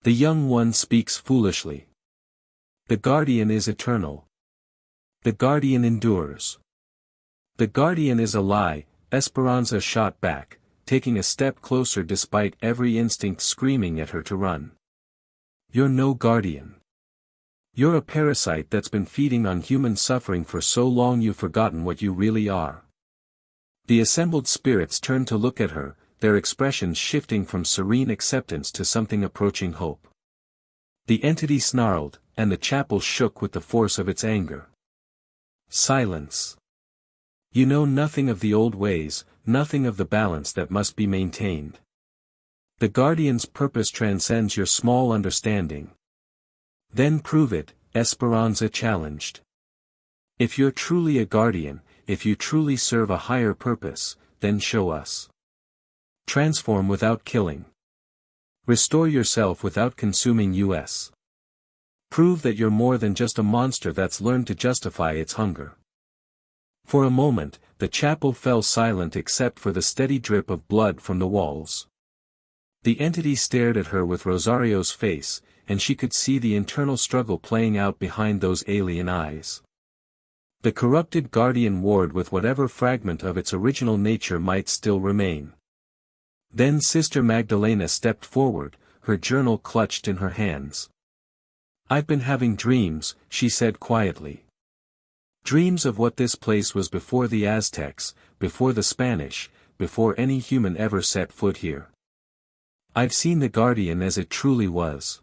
"The young one speaks foolishly. The guardian is eternal. The guardian endures. The guardian is a lie," Esperanza shot back, taking a step closer despite every instinct screaming at her to run. "You're no guardian. You're a parasite that's been feeding on human suffering for so long you've forgotten what you really are." The assembled spirits turned to look at her, their expressions shifting from serene acceptance to something approaching hope. The entity snarled, and the chapel shook with the force of its anger. "Silence. You know nothing of the old ways, nothing of the balance that must be maintained. The guardian's purpose transcends your small understanding." "Then prove it," Esperanza challenged. "If you're truly a guardian, if you truly serve a higher purpose, then show us. Transform without killing. Restore yourself without consuming us. Prove that you're more than just a monster that's learned to justify its hunger." For a moment, the chapel fell silent except for the steady drip of blood from the walls. The entity stared at her with Rosario's face, and she could see the internal struggle playing out behind those alien eyes. The corrupted guardian warred with whatever fragment of its original nature might still remain. Then Sister Magdalena stepped forward, her journal clutched in her hands. "I've been having dreams," she said quietly. "Dreams of what this place was before the Aztecs, before the Spanish, before any human ever set foot here. I've seen the guardian as it truly was."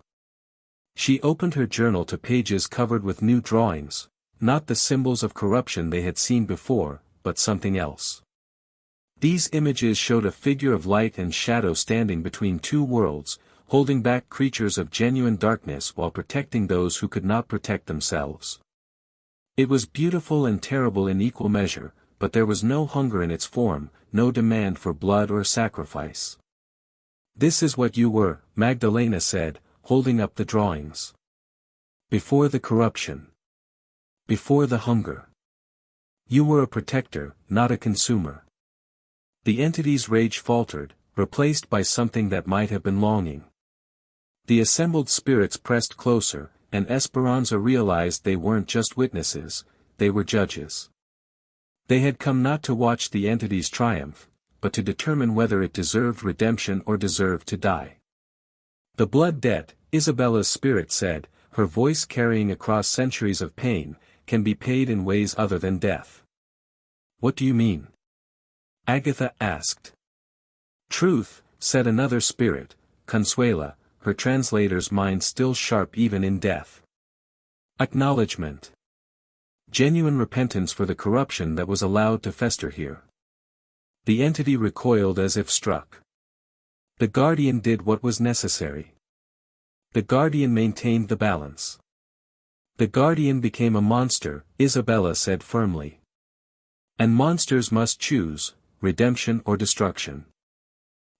She opened her journal to pages covered with new drawings, not the symbols of corruption they had seen before, but something else. These images showed a figure of light and shadow standing between two worlds, holding back creatures of genuine darkness while protecting those who could not protect themselves. It was beautiful and terrible in equal measure, but there was no hunger in its form, no demand for blood or sacrifice. "This is what you were," Magdalena said, holding up the drawings. "Before the corruption. Before the hunger. You were a protector, not a consumer." The entity's rage faltered, replaced by something that might have been longing. The assembled spirits pressed closer, and Esperanza realized they weren't just witnesses, they were judges. They had come not to watch the entity's triumph, but to determine whether it deserved redemption or deserved to die. "The blood debt," Isabella's spirit said, her voice carrying across centuries of pain, "can be paid in ways other than death." "What do you mean?" Agatha asked. "Truth," said another spirit, Consuela, her translator's mind still sharp even in death. "Acknowledgement. Genuine repentance for the corruption that was allowed to fester here." The entity recoiled as if struck. The guardian did what was necessary. The guardian maintained the balance. The guardian became a monster, Isabella said firmly. And monsters must choose, redemption or destruction.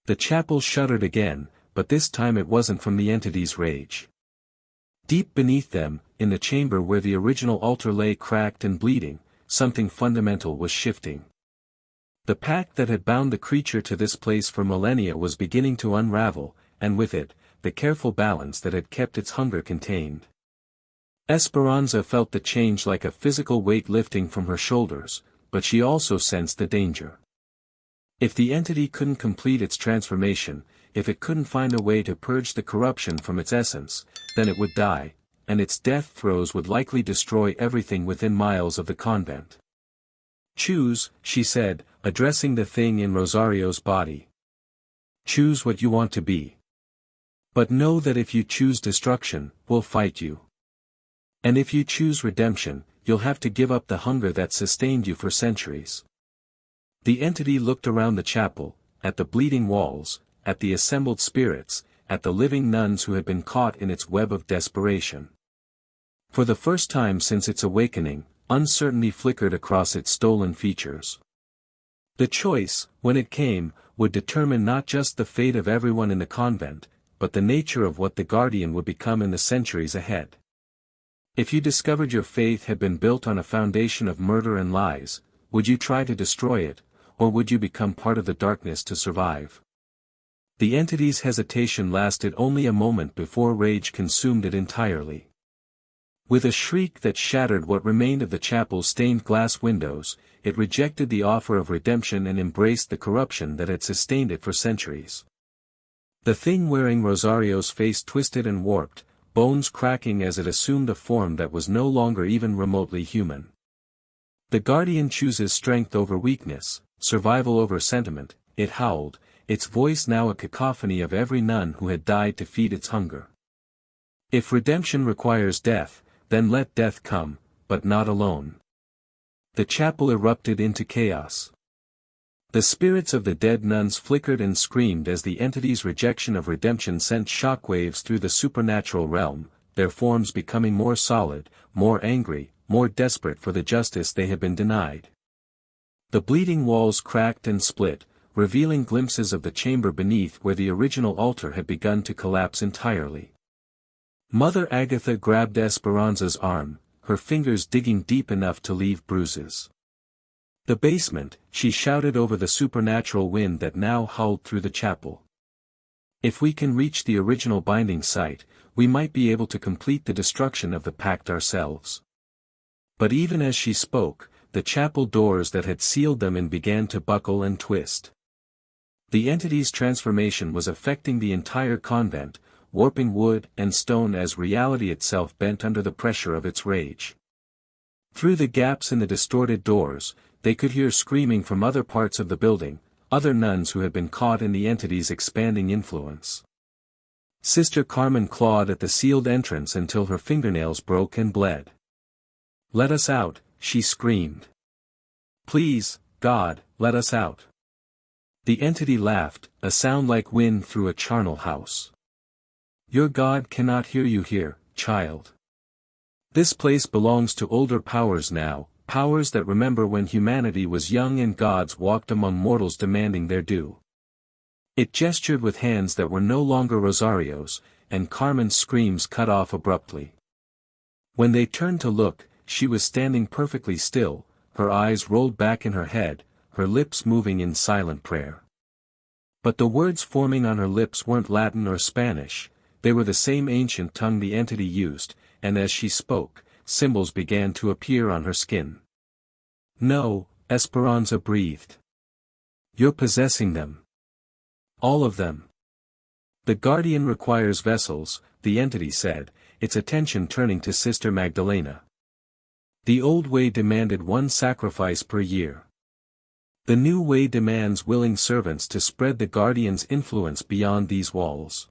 The chapel shuddered again, but this time it wasn't from the entity's rage. Deep beneath them, in the chamber where the original altar lay cracked and bleeding, something fundamental was shifting. The pact that had bound the creature to this place for millennia was beginning to unravel, and with it, the careful balance that had kept its hunger contained. Esperanza felt the change like a physical weight lifting from her shoulders, but she also sensed the danger. If the entity couldn't complete its transformation, if it couldn't find a way to purge the corruption from its essence, then it would die, and its death throes would likely destroy everything within miles of the convent. "Choose," she said, addressing the thing in Rosario's body. "Choose what you want to be. But know that if you choose destruction, we'll fight you. And if you choose redemption, you'll have to give up the hunger that sustained you for centuries." The entity looked around the chapel, at the bleeding walls, at the assembled spirits, at the living nuns who had been caught in its web of desperation. For the first time since its awakening, uncertainty flickered across its stolen features. The choice, when it came, would determine not just the fate of everyone in the convent, but the nature of what the guardian would become in the centuries ahead. If you discovered your faith had been built on a foundation of murder and lies, would you try to destroy it, or would you become part of the darkness to survive? The entity's hesitation lasted only a moment before rage consumed it entirely. With a shriek that shattered what remained of the chapel's stained glass windows, it rejected the offer of redemption and embraced the corruption that had sustained it for centuries. The thing wearing Rosario's face twisted and warped, bones cracking as it assumed a form that was no longer even remotely human. "The guardian chooses strength over weakness, survival over sentiment," it howled, its voice now a cacophony of every nun who had died to feed its hunger. "If redemption requires death, then let death come, but not alone." The chapel erupted into chaos. The spirits of the dead nuns flickered and screamed as the entity's rejection of redemption sent shockwaves through the supernatural realm, their forms becoming more solid, more angry, more desperate for the justice they had been denied. The bleeding walls cracked and split, revealing glimpses of the chamber beneath where the original altar had begun to collapse entirely. Mother Agatha grabbed Esperanza's arm, her fingers digging deep enough to leave bruises. "The basement," she shouted over the supernatural wind that now howled through the chapel. "If we can reach the original binding site, we might be able to complete the destruction of the pact ourselves." But even as she spoke, the chapel doors that had sealed them in began to buckle and twist. The entity's transformation was affecting the entire convent, warping wood and stone as reality itself bent under the pressure of its rage. Through the gaps in the distorted doors, they could hear screaming from other parts of the building, other nuns who had been caught in the entity's expanding influence. Sister Carmen clawed at the sealed entrance until her fingernails broke and bled. "Let us out," she screamed. "Please, God, let us out." The entity laughed, a sound like wind through a charnel house. "Your God cannot hear you here, child. This place belongs to older powers now, powers that remember when humanity was young and gods walked among mortals demanding their due." It gestured with hands that were no longer Rosario's, and Carmen's screams cut off abruptly. When they turned to look, she was standing perfectly still, her eyes rolled back in her head, her lips moving in silent prayer. But the words forming on her lips weren't Latin or Spanish, they were the same ancient tongue the entity used, and as she spoke, symbols began to appear on her skin. "No," Esperanza breathed. "You're possessing them. All of them." "The guardian requires vessels," the entity said, its attention turning to Sister Magdalena. "The old way demanded one sacrifice per year. The new way demands willing servants to spread the guardian's influence beyond these walls."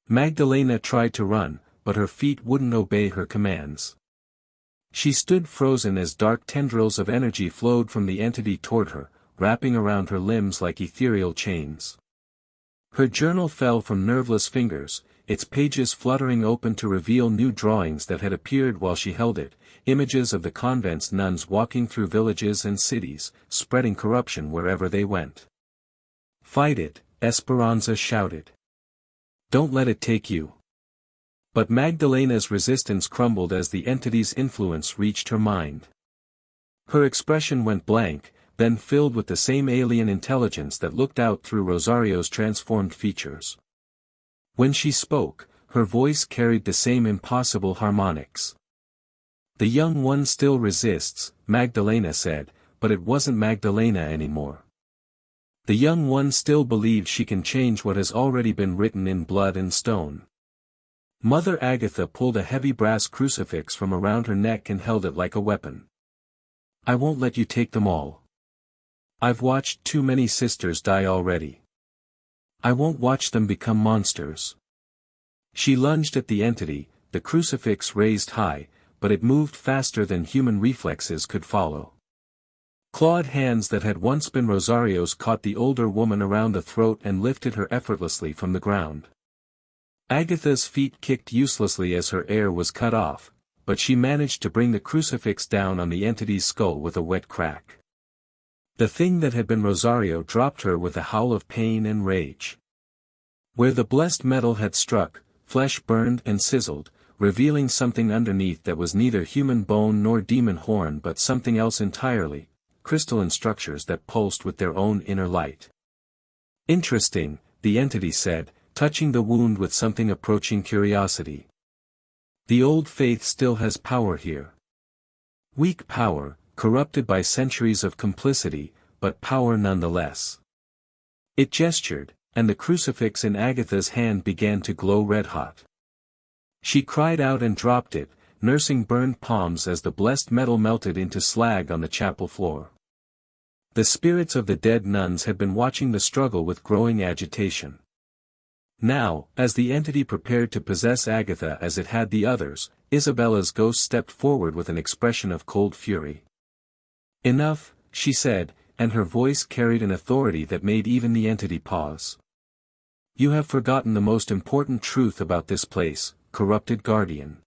Magdalena tried to run, but her feet wouldn't obey her commands. She stood frozen as dark tendrils of energy flowed from the entity toward her, wrapping around her limbs like ethereal chains. Her journal fell from nerveless fingers, its pages fluttering open to reveal new drawings that had appeared while she held it, images of the convent's nuns walking through villages and cities, spreading corruption wherever they went. "Fight it," Esperanza shouted. "Don't let it take you." But Magdalena's resistance crumbled as the entity's influence reached her mind. Her expression went blank, then filled with the same alien intelligence that looked out through Rosario's transformed features. When she spoke, her voice carried the same impossible harmonics. "The young one still resists," Magdalena said, but it wasn't Magdalena anymore. The young one still believes she can change what has already been written in blood and stone. Mother Agatha pulled a heavy brass crucifix from around her neck and held it like a weapon. "I won't let you take them all. I've watched too many sisters die already. I won't watch them become monsters." She lunged at the entity, the crucifix raised high, but it moved faster than human reflexes could follow. Clawed hands that had once been rosarios caught the older woman around the throat and lifted her effortlessly from the ground. Agatha's feet kicked uselessly as her air was cut off, but she managed to bring the crucifix down on the entity's skull with a wet crack. The thing that had been Rosario dropped her with a howl of pain and rage. Where the blessed metal had struck, flesh burned and sizzled, revealing something underneath that was neither human bone nor demon horn but something else entirely, crystalline structures that pulsed with their own inner light. "Interesting," the entity said, touching the wound with something approaching curiosity. "The old faith still has power here. Weak power, corrupted by centuries of complicity, but power nonetheless." It gestured, and the crucifix in Agatha's hand began to glow red-hot. She cried out and dropped it, nursing burned palms as the blessed metal melted into slag on the chapel floor. The spirits of the dead nuns had been watching the struggle with growing agitation. Now, as the entity prepared to possess Agatha as it had the others, Isabella's ghost stepped forward with an expression of cold fury. "Enough," she said, and her voice carried an authority that made even the entity pause. "You have forgotten the most important truth about this place, corrupted guardian.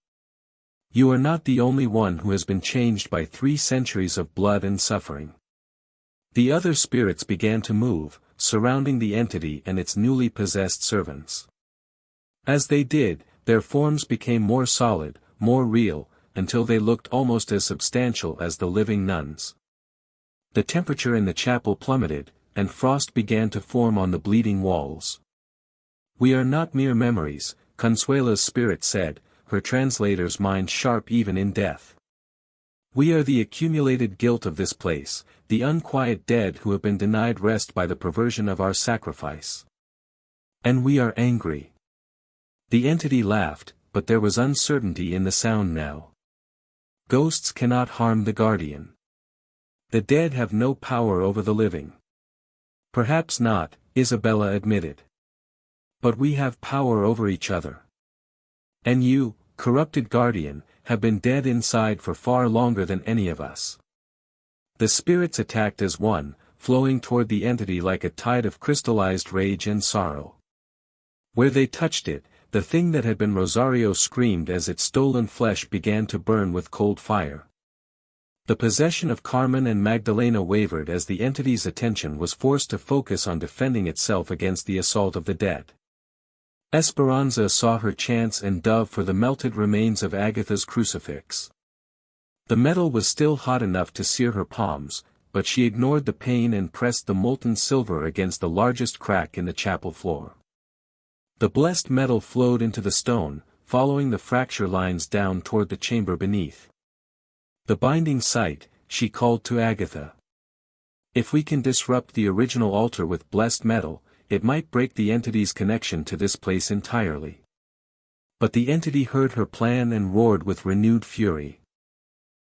You are not the only one who has been changed by 3 centuries of blood and suffering." The other spirits began to move, surrounding the entity and its newly possessed servants. As they did, their forms became more solid, more real, until they looked almost as substantial as the living nuns. The temperature in the chapel plummeted, and frost began to form on the bleeding walls. "We are not mere memories," Consuela's spirit said, her translator's mind sharp even in death. "We are the accumulated guilt of this place, the unquiet dead who have been denied rest by the perversion of our sacrifice. And we are angry." The entity laughed, but there was uncertainty in the sound now. "Ghosts cannot harm the guardian. The dead have no power over the living." "Perhaps not," Isabella admitted. "But we have power over each other. And you, corrupted guardian, have been dead inside for far longer than any of us." The spirits attacked as one, flowing toward the entity like a tide of crystallized rage and sorrow. Where they touched it, the thing that had been Rosario screamed as its stolen flesh began to burn with cold fire. The possession of Carmen and Magdalena wavered as the entity's attention was forced to focus on defending itself against the assault of the dead. Esperanza saw her chance and dove for the melted remains of Agatha's crucifix. The metal was still hot enough to sear her palms, but she ignored the pain and pressed the molten silver against the largest crack in the chapel floor. The blessed metal flowed into the stone, following the fracture lines down toward the chamber beneath. "The binding sight," she called to Agatha. "If we can disrupt the original altar with blessed metal, it might break the entity's connection to this place entirely." But the entity heard her plan and roared with renewed fury.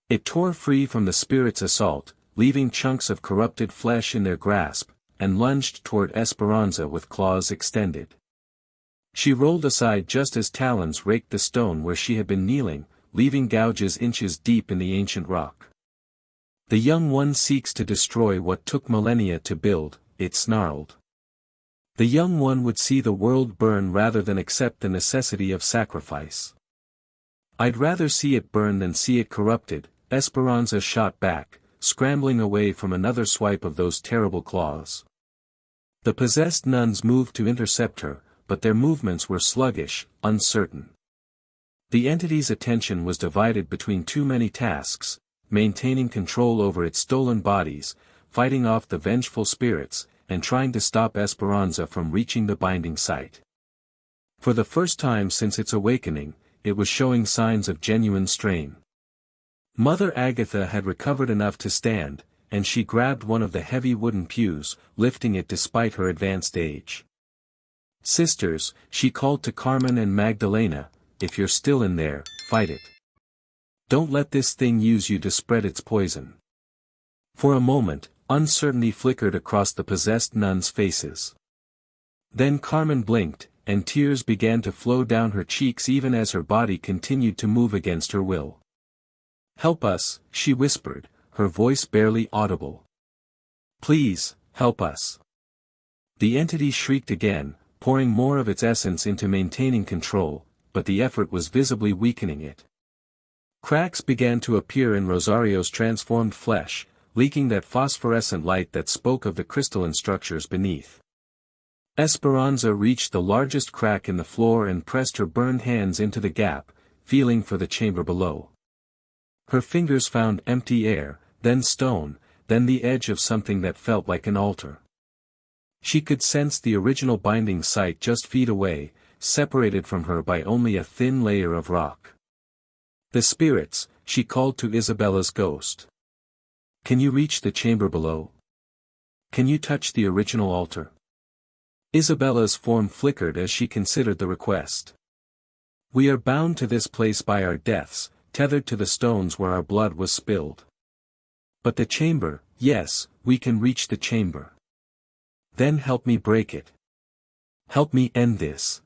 It tore free from the spirit's assault, leaving chunks of corrupted flesh in their grasp, and lunged toward Esperanza with claws extended. She rolled aside just as talons raked the stone where she had been kneeling, leaving gouges inches deep in the ancient rock. "The young one seeks to destroy what took millennia to build," it snarled. The young one would see the world burn rather than accept the necessity of sacrifice. "I'd rather see it burn than see it corrupted," Esperanza shot back, scrambling away from another swipe of those terrible claws. The possessed nuns moved to intercept her, but their movements were sluggish, uncertain. The entity's attention was divided between too many tasks: maintaining control over its stolen bodies, fighting off the vengeful spirits, and trying to stop Esperanza from reaching the binding site. For the first time since its awakening, it was showing signs of genuine strain. Mother Agatha had recovered enough to stand, and she grabbed one of the heavy wooden pews, lifting it despite her advanced age. "Sisters," she called to Carmen and Magdalena, "if you're still in there, fight it. Don't let this thing use you to spread its poison." For a moment, uncertainty flickered across the possessed nuns' faces. Then Carmen blinked, and tears began to flow down her cheeks even as her body continued to move against her will. "Help us," she whispered, her voice barely audible. "Please, help us." The entity shrieked again, pouring more of its essence into maintaining control, but the effort was visibly weakening it. Cracks began to appear in Rosario's transformed flesh, leaking that phosphorescent light that spoke of the crystalline structures beneath. Esperanza reached the largest crack in the floor and pressed her burned hands into the gap, feeling for the chamber below. Her fingers found empty air, then stone, then the edge of something that felt like an altar. She could sense the original binding site just feet away, separated from her by only a thin layer of rock. "The spirits," she called to Isabella's ghost. "Can you reach the chamber below? Can you touch the original altar?" Isabella's form flickered as she considered the request. "We are bound to this place by our deaths, tethered to the stones where our blood was spilled. But the chamber, yes, we can reach the chamber. Then help me break it. Help me end this."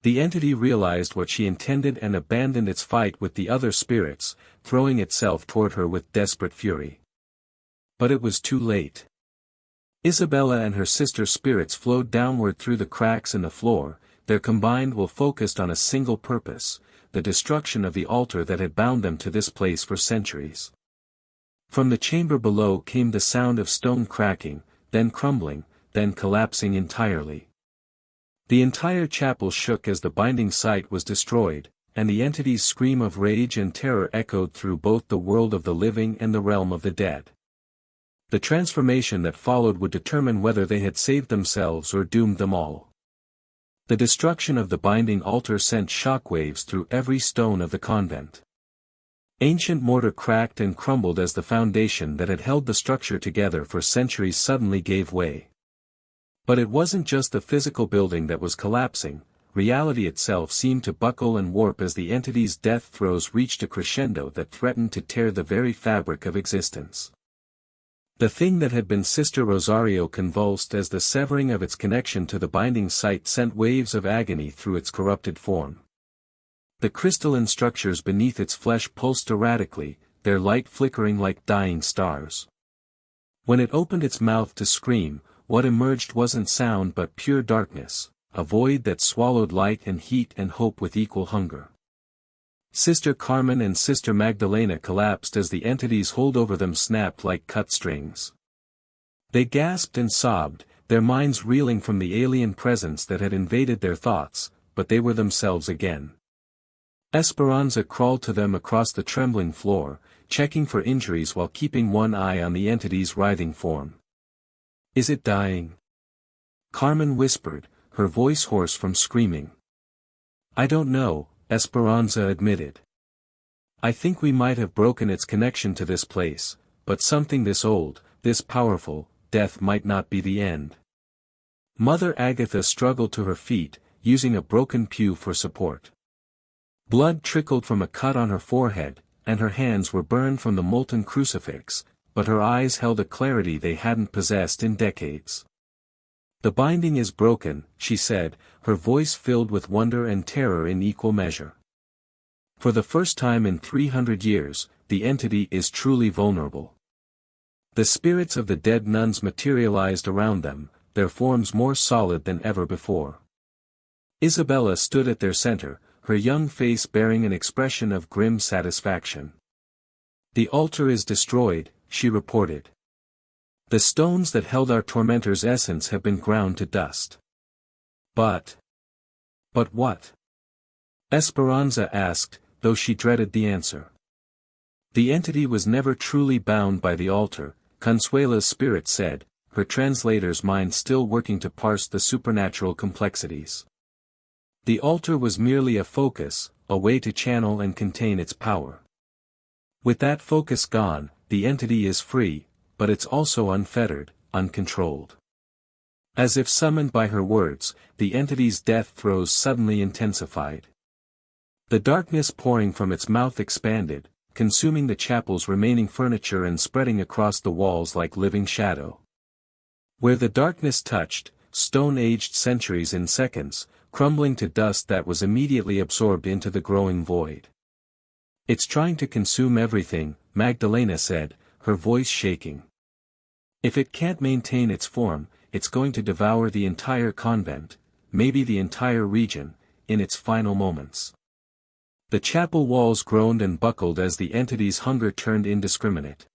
The entity realized what she intended and abandoned its fight with the other spirits, throwing itself toward her with desperate fury. But it was too late. Isabella and her sister spirits flowed downward through the cracks in the floor, their combined will focused on a single purpose, the destruction of the altar that had bound them to this place for centuries. From the chamber below came the sound of stone cracking, then crumbling, then collapsing entirely. The entire chapel shook as the binding site was destroyed, and the entity's scream of rage and terror echoed through both the world of the living and the realm of the dead. The transformation that followed would determine whether they had saved themselves or doomed them all. The destruction of the binding altar sent shockwaves through every stone of the convent. Ancient mortar cracked and crumbled as the foundation that had held the structure together for centuries suddenly gave way. But it wasn't just the physical building that was collapsing, reality itself seemed to buckle and warp as the entity's death throes reached a crescendo that threatened to tear the very fabric of existence. The thing that had been Sister Rosario convulsed as the severing of its connection to the binding site sent waves of agony through its corrupted form. The crystalline structures beneath its flesh pulsed erratically, their light flickering like dying stars. When it opened its mouth to scream, what emerged wasn't sound but pure darkness, a void that swallowed light and heat and hope with equal hunger. Sister Carmen and Sister Magdalena collapsed as the entity's hold over them snapped like cut strings. They gasped and sobbed, their minds reeling from the alien presence that had invaded their thoughts, but they were themselves again. Esperanza crawled to them across the trembling floor, checking for injuries while keeping one eye on the entity's writhing form. "Is it dying?" Carmen whispered, her voice hoarse from screaming. "I don't know," Esperanza admitted. "I think we might have broken its connection to this place, but something this old, this powerful, death might not be the end." Mother Agatha struggled to her feet, using a broken pew for support. Blood trickled from a cut on her forehead, and her hands were burned from the molten crucifix, but her eyes held a clarity they hadn't possessed in decades. "The binding is broken," she said, her voice filled with wonder and terror in equal measure. "For the first time in 300 years, the entity is truly vulnerable." The spirits of the dead nuns materialized around them, their forms more solid than ever before. Isabella stood at their center, her young face bearing an expression of grim satisfaction. "The altar is destroyed," she reported. "The stones that held our tormentor's essence have been ground to dust." But what?" Esperanza asked, though she dreaded the answer. "The entity was never truly bound by the altar," Consuela's spirit said, her translator's mind still working to parse the supernatural complexities. The altar was merely a focus, a way to channel and contain its power. With that focus gone, the entity is free, but it's also unfettered, uncontrolled. As if summoned by her words, the entity's death throes suddenly intensified. The darkness pouring from its mouth expanded, consuming the chapel's remaining furniture and spreading across the walls like living shadow. Where the darkness touched, stone aged centuries in seconds, crumbling to dust that was immediately absorbed into the growing void. "It's trying to consume everything," Magdalena said, her voice shaking. "If it can't maintain its form, it's going to devour the entire convent, maybe the entire region, in its final moments." The chapel walls groaned and buckled as the entity's hunger turned indiscriminate.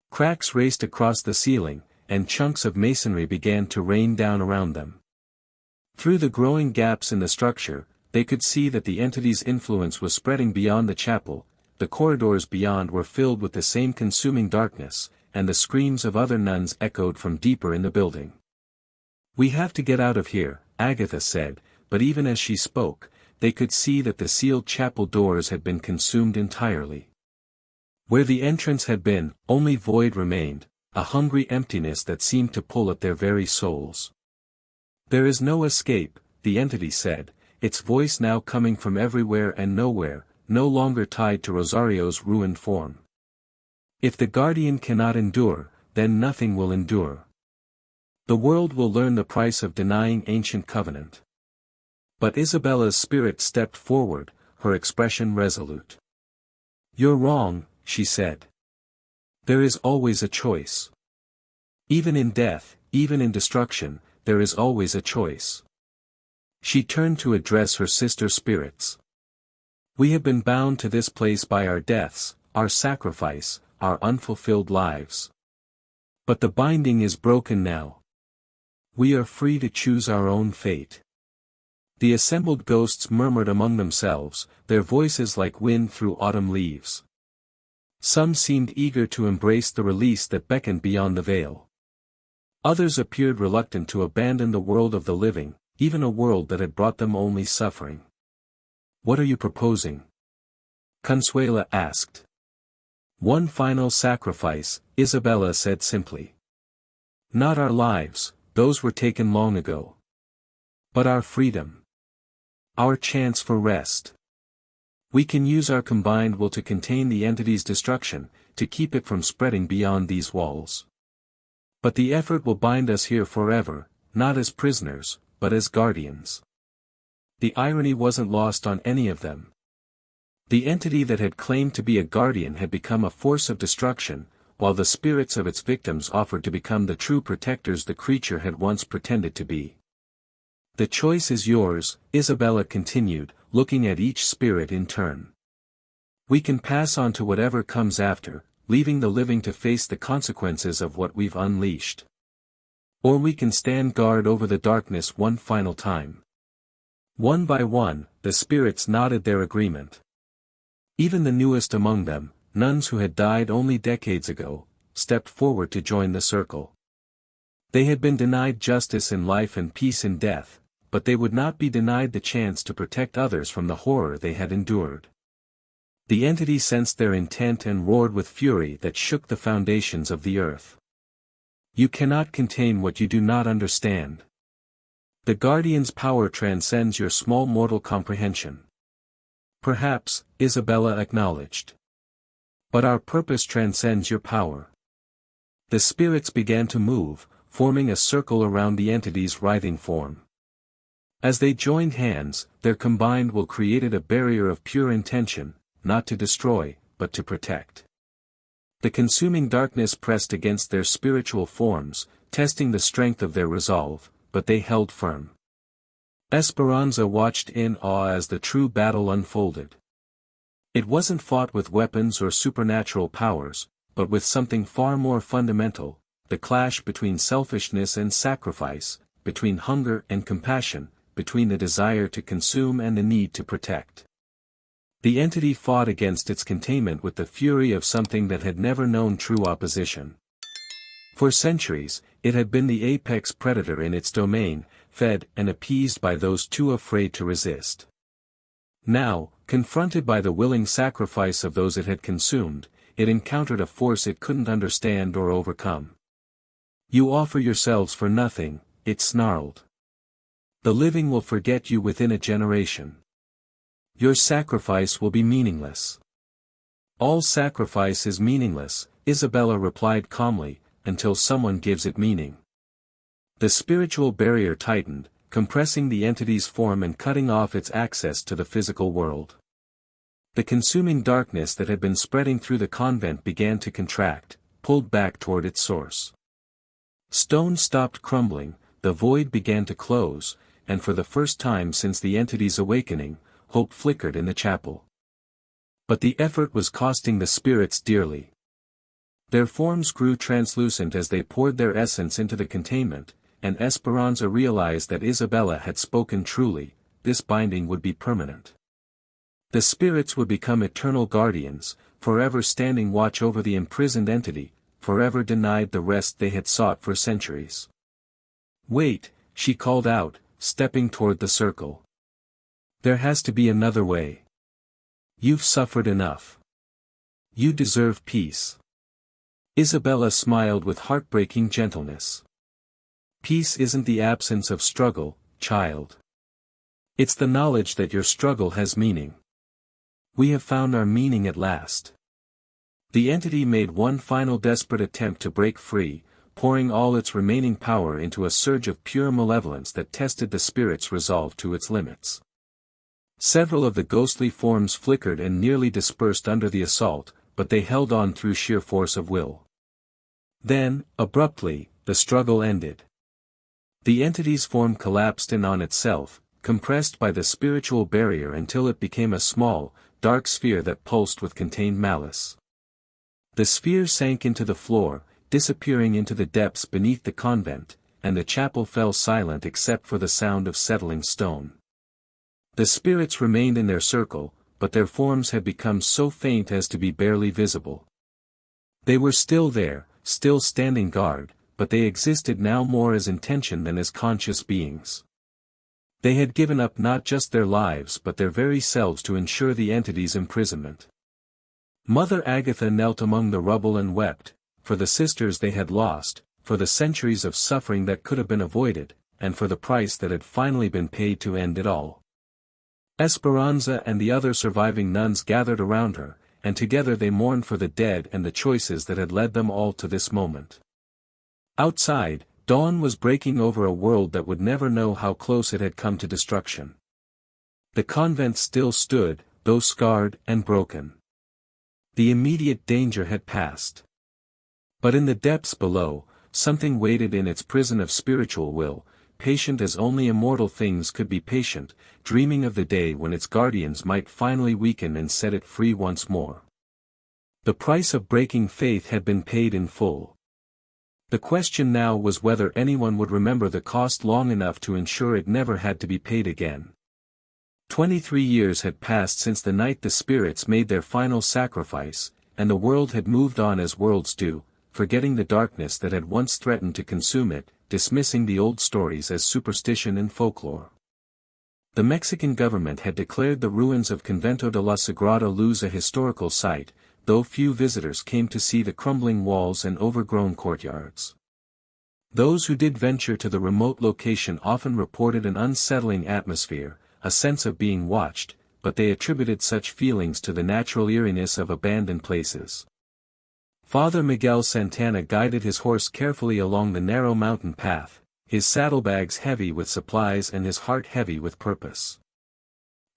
Cracks raced across the ceiling, and chunks of masonry began to rain down around them. Through the growing gaps in the structure, they could see that the entity's influence was spreading beyond the chapel. The corridors beyond were filled with the same consuming darkness, and the screams of other nuns echoed from deeper in the building. "We have to get out of here," Agatha said, but even as she spoke, they could see that the sealed chapel doors had been consumed entirely. Where the entrance had been, only void remained, a hungry emptiness that seemed to pull at their very souls. "There is no escape," the entity said, its voice now coming from everywhere and nowhere, no longer tied to Rosario's ruined form. "If the guardian cannot endure, then nothing will endure. The world will learn the price of denying ancient covenant." But Isabella's spirit stepped forward, her expression resolute. "You're wrong," she said. "There is always a choice. Even in death, even in destruction, there is always a choice." She turned to address her sister spirits. "We have been bound to this place by our deaths, our sacrifice, our unfulfilled lives. But the binding is broken now. We are free to choose our own fate." The assembled ghosts murmured among themselves, their voices like wind through autumn leaves. Some seemed eager to embrace the release that beckoned beyond the veil. Others appeared reluctant to abandon the world of the living, even a world that had brought them only suffering. "What are you proposing?" Consuela asked. "One final sacrifice," Isabella said simply. "Not our lives, those were taken long ago. But our freedom. Our chance for rest. We can use our combined will to contain the entity's destruction, to keep it from spreading beyond these walls. But the effort will bind us here forever, not as prisoners, but as guardians." The irony wasn't lost on any of them. The entity that had claimed to be a guardian had become a force of destruction, while the spirits of its victims offered to become the true protectors the creature had once pretended to be. "The choice is yours," Isabella continued, looking at each spirit in turn. "We can pass on to whatever comes after, leaving the living to face the consequences of what we've unleashed. Or we can stand guard over the darkness one final time." One by one, the spirits nodded their agreement. Even the newest among them, nuns who had died only decades ago, stepped forward to join the circle. They had been denied justice in life and peace in death, but they would not be denied the chance to protect others from the horror they had endured. The entity sensed their intent and roared with fury that shook the foundations of the earth. "You cannot contain what you do not understand. The guardian's power transcends your small mortal comprehension." "Perhaps," Isabella acknowledged. "But our purpose transcends your power." The spirits began to move, forming a circle around the entity's writhing form. As they joined hands, their combined will created a barrier of pure intention, not to destroy, but to protect. The consuming darkness pressed against their spiritual forms, testing the strength of their resolve, but they held firm. Esperanza watched in awe as the true battle unfolded. It wasn't fought with weapons or supernatural powers, but with something far more fundamental, the clash between selfishness and sacrifice, between hunger and compassion, between the desire to consume and the need to protect. The entity fought against its containment with the fury of something that had never known true opposition. For centuries, it had been the apex predator in its domain, fed and appeased by those too afraid to resist. Now, confronted by the willing sacrifice of those it had consumed, it encountered a force it couldn't understand or overcome. "You offer yourselves for nothing," it snarled. "The living will forget you within a generation. Your sacrifice will be meaningless." "All sacrifice is meaningless," Isabella replied calmly, "until someone gives it meaning." The spiritual barrier tightened, compressing the entity's form and cutting off its access to the physical world. The consuming darkness that had been spreading through the convent began to contract, pulled back toward its source. Stone stopped crumbling, the void began to close, and for the first time since the entity's awakening, hope flickered in the chapel. But the effort was costing the spirits dearly. Their forms grew translucent as they poured their essence into the containment, and Esperanza realized that Isabella had spoken truly, this binding would be permanent. The spirits would become eternal guardians, forever standing watch over the imprisoned entity, forever denied the rest they had sought for centuries. "Wait," she called out, stepping toward the circle. "There has to be another way. You've suffered enough. You deserve peace." Isabella smiled with heartbreaking gentleness. "Peace isn't the absence of struggle, child. It's the knowledge that your struggle has meaning. We have found our meaning at last." The entity made one final desperate attempt to break free, pouring all its remaining power into a surge of pure malevolence that tested the spirit's resolve to its limits. Several of the ghostly forms flickered and nearly dispersed under the assault, but they held on through sheer force of will. Then, abruptly, the struggle ended. The entity's form collapsed in on itself, compressed by the spiritual barrier until it became a small, dark sphere that pulsed with contained malice. The sphere sank into the floor, disappearing into the depths beneath the convent, and the chapel fell silent except for the sound of settling stone. The spirits remained in their circle, but their forms had become so faint as to be barely visible. They were still there, still standing guard, but they existed now more as intention than as conscious beings. They had given up not just their lives but their very selves to ensure the entity's imprisonment. Mother Agatha knelt among the rubble and wept, for the sisters they had lost, for the centuries of suffering that could have been avoided, and for the price that had finally been paid to end it all. Esperanza and the other surviving nuns gathered around her, and together they mourned for the dead and the choices that had led them all to this moment. Outside, dawn was breaking over a world that would never know how close it had come to destruction. The convent still stood, though scarred and broken. The immediate danger had passed. But in the depths below, something waited in its prison of spiritual will, patient as only immortal things could be patient, dreaming of the day when its guardians might finally weaken and set it free once more. The price of breaking faith had been paid in full. The question now was whether anyone would remember the cost long enough to ensure it never had to be paid again. 23 years had passed since the night the spirits made their final sacrifice, and the world had moved on as worlds do, forgetting the darkness that had once threatened to consume it, dismissing the old stories as superstition and folklore. The Mexican government had declared the ruins of Convento de la Sagrada Luz a historical site, though few visitors came to see the crumbling walls and overgrown courtyards. Those who did venture to the remote location often reported an unsettling atmosphere, a sense of being watched, but they attributed such feelings to the natural eeriness of abandoned places. Father Miguel Santana guided his horse carefully along the narrow mountain path, his saddlebags heavy with supplies and his heart heavy with purpose.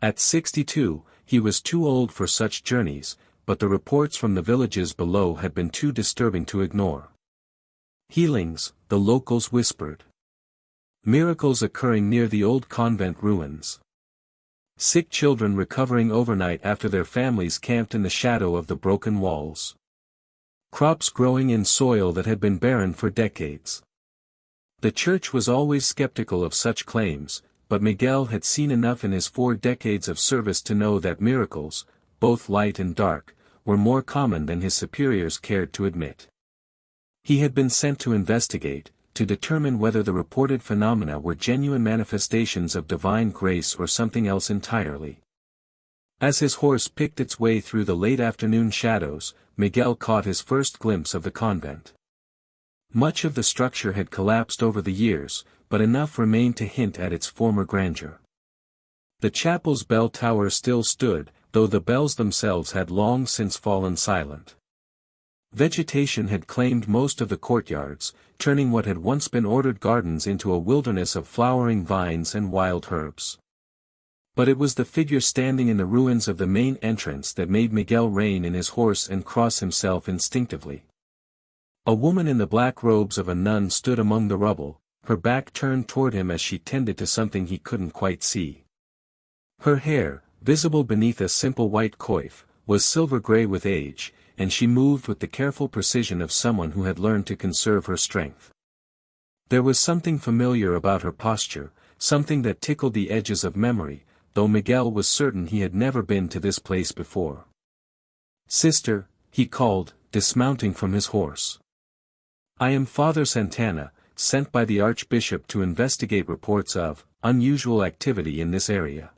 At 62, he was too old for such journeys, but the reports from the villages below had been too disturbing to ignore. Healings, the locals whispered. Miracles occurring near the old convent ruins. Sick children recovering overnight after their families camped in the shadow of the broken walls. Crops growing in soil that had been barren for decades. The church was always skeptical of such claims, but Miguel had seen enough in his 4 decades of service to know that miracles, both light and dark, were more common than his superiors cared to admit. He had been sent to investigate, to determine whether the reported phenomena were genuine manifestations of divine grace or something else entirely. As his horse picked its way through the late afternoon shadows, Miguel caught his first glimpse of the convent. Much of the structure had collapsed over the years, but enough remained to hint at its former grandeur. The chapel's bell tower still stood, though the bells themselves had long since fallen silent. Vegetation had claimed most of the courtyards, turning what had once been ordered gardens into a wilderness of flowering vines and wild herbs. But it was the figure standing in the ruins of the main entrance that made Miguel rein in his horse and cross himself instinctively. A woman in the black robes of a nun stood among the rubble, her back turned toward him as she tended to something he couldn't quite see. Her hair, visible beneath a simple white coif, was silver-gray with age, and she moved with the careful precision of someone who had learned to conserve her strength. There was something familiar about her posture, something that tickled the edges of memory, though Miguel was certain he had never been to this place before. "Sister," he called, dismounting from his horse. "I am Father Santana, sent by the Archbishop to investigate reports of unusual activity in this area."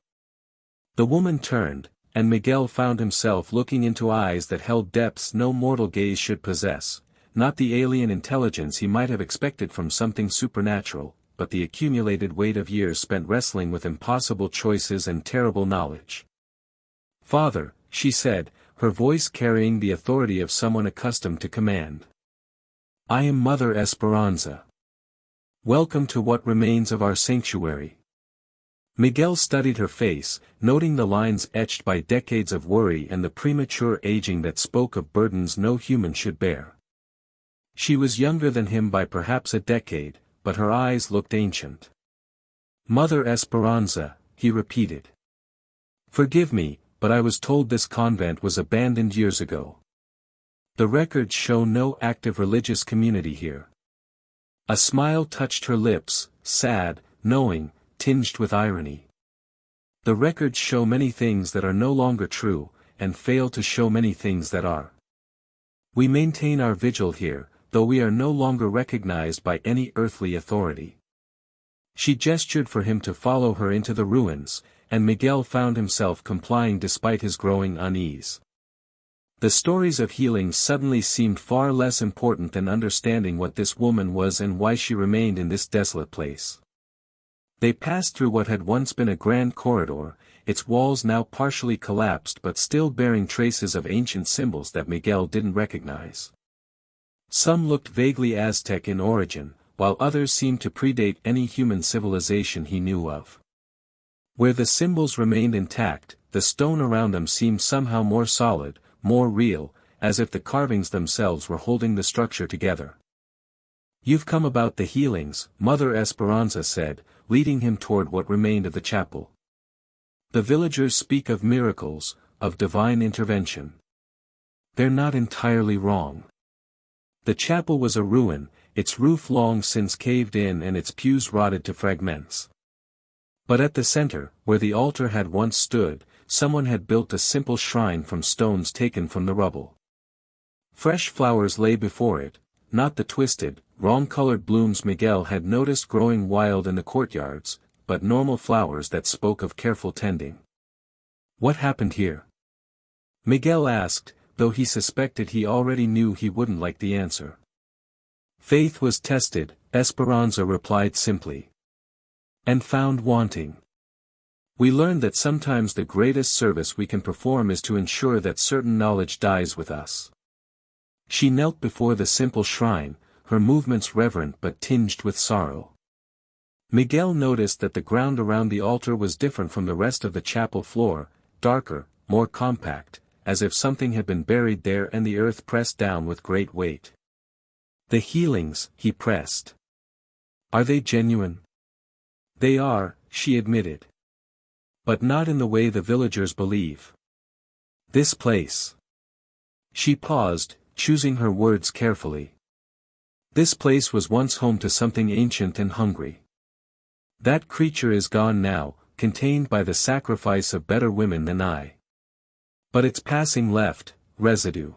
The woman turned, and Miguel found himself looking into eyes that held depths no mortal gaze should possess, not the alien intelligence he might have expected from something supernatural, but the accumulated weight of years spent wrestling with impossible choices and terrible knowledge. "Father," she said, her voice carrying the authority of someone accustomed to command. "I am Mother Esperanza. Welcome to what remains of our sanctuary." Miguel studied her face, noting the lines etched by decades of worry and the premature aging that spoke of burdens no human should bear. She was younger than him by perhaps a decade, but her eyes looked ancient. "Mother Esperanza," he repeated. "Forgive me, but I was told this convent was abandoned years ago. The records show no active religious community here." A smile touched her lips, sad, knowing, tinged with irony. "The records show many things that are no longer true, and fail to show many things that are. We maintain our vigil here, though we are no longer recognized by any earthly authority." She gestured for him to follow her into the ruins, and Miguel found himself complying despite his growing unease. The stories of healing suddenly seemed far less important than understanding what this woman was and why she remained in this desolate place. They passed through what had once been a grand corridor, its walls now partially collapsed but still bearing traces of ancient symbols that Miguel didn't recognize. Some looked vaguely Aztec in origin, while others seemed to predate any human civilization he knew of. Where the symbols remained intact, the stone around them seemed somehow more solid, more real, as if the carvings themselves were holding the structure together. "You've come about the healings," Mother Esperanza said, leading him toward what remained of the chapel. "The villagers speak of miracles, of divine intervention. They're not entirely wrong." The chapel was a ruin, its roof long since caved in and its pews rotted to fragments. But at the center, where the altar had once stood, someone had built a simple shrine from stones taken from the rubble. Fresh flowers lay before it, not the twisted, wrong-colored blooms Miguel had noticed growing wild in the courtyards, but normal flowers that spoke of careful tending. "What happened here?" Miguel asked, though he suspected he already knew he wouldn't like the answer. "Faith was tested," Esperanza replied simply. "And found wanting. We learned that sometimes the greatest service we can perform is to ensure that certain knowledge dies with us." She knelt before the simple shrine, her movements reverent but tinged with sorrow. Miguel noticed that the ground around the altar was different from the rest of the chapel floor, darker, more compact, as if something had been buried there and the earth pressed down with great weight. "The healings," he pressed. "Are they genuine?" "They are," she admitted. "But not in the way the villagers believe. This place." She paused, choosing her words carefully. "This place was once home to something ancient and hungry. That creature is gone now, contained by the sacrifice of better women than I. But its passing left, residue.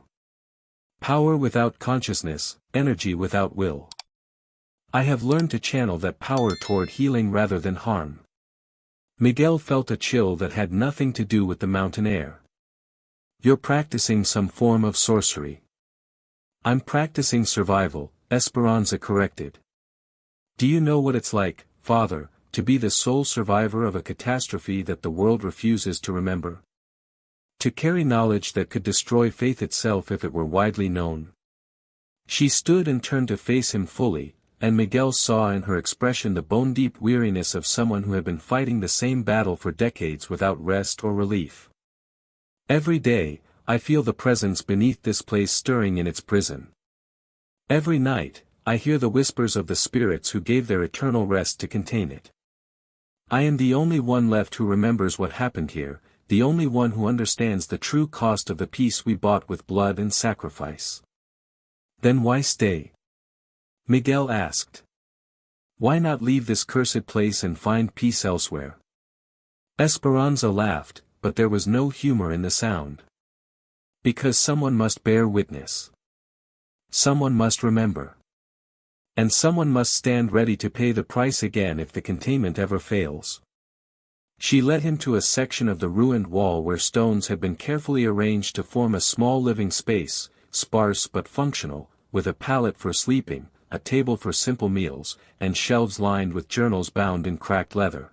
Power without consciousness, energy without will. I have learned to channel that power toward healing rather than harm. Miguel felt a chill that had nothing to do with the mountain air. You're practicing some form of sorcery. I'm practicing survival, Esperanza corrected. Do you know what it's like, Father, to be the sole survivor of a catastrophe that the world refuses to remember? To carry knowledge that could destroy faith itself if it were widely known. She stood and turned to face him fully, and Miguel saw in her expression the bone-deep weariness of someone who had been fighting the same battle for decades without rest or relief. Every day, I feel the presence beneath this place stirring in its prison. Every night, I hear the whispers of the spirits who gave their eternal rest to contain it. I am the only one left who remembers what happened here, the only one who understands the true cost of the peace we bought with blood and sacrifice. Then why stay? Miguel asked. Why not leave this cursed place and find peace elsewhere? Esperanza laughed, but there was no humor in the sound. Because someone must bear witness. Someone must remember. And someone must stand ready to pay the price again if the containment ever fails. She led him to a section of the ruined wall where stones had been carefully arranged to form a small living space, sparse but functional, with a pallet for sleeping, a table for simple meals, and shelves lined with journals bound in cracked leather.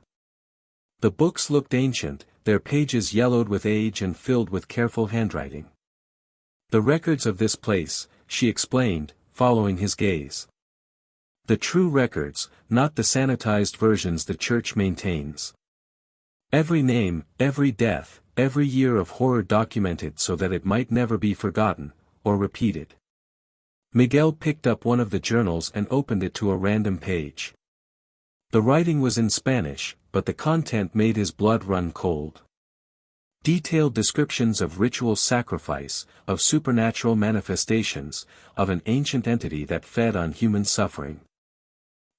The books looked ancient, their pages yellowed with age and filled with careful handwriting. The records of this place, she explained, following his gaze. The true records, not the sanitized versions the church maintains. Every name, every death, every year of horror documented so that it might never be forgotten, or repeated. Miguel picked up one of the journals and opened it to a random page. The writing was in Spanish, but the content made his blood run cold. Detailed descriptions of ritual sacrifice, of supernatural manifestations, of an ancient entity that fed on human suffering.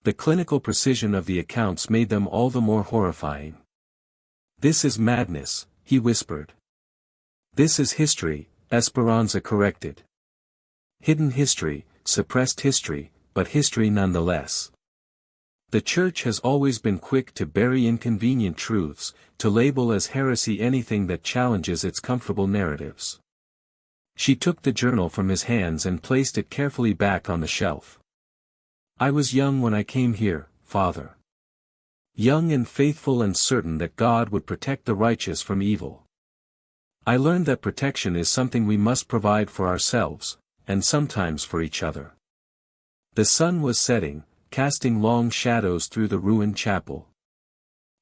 The clinical precision of the accounts made them all the more horrifying. This is madness, he whispered. This is history, Esperanza corrected. Hidden history, suppressed history, but history nonetheless. The Church has always been quick to bury inconvenient truths, to label as heresy anything that challenges its comfortable narratives. She took the journal from his hands and placed it carefully back on the shelf. I was young when I came here, Father. Young and faithful and certain that God would protect the righteous from evil. I learned that protection is something we must provide for ourselves, and sometimes for each other. The sun was setting, casting long shadows through the ruined chapel.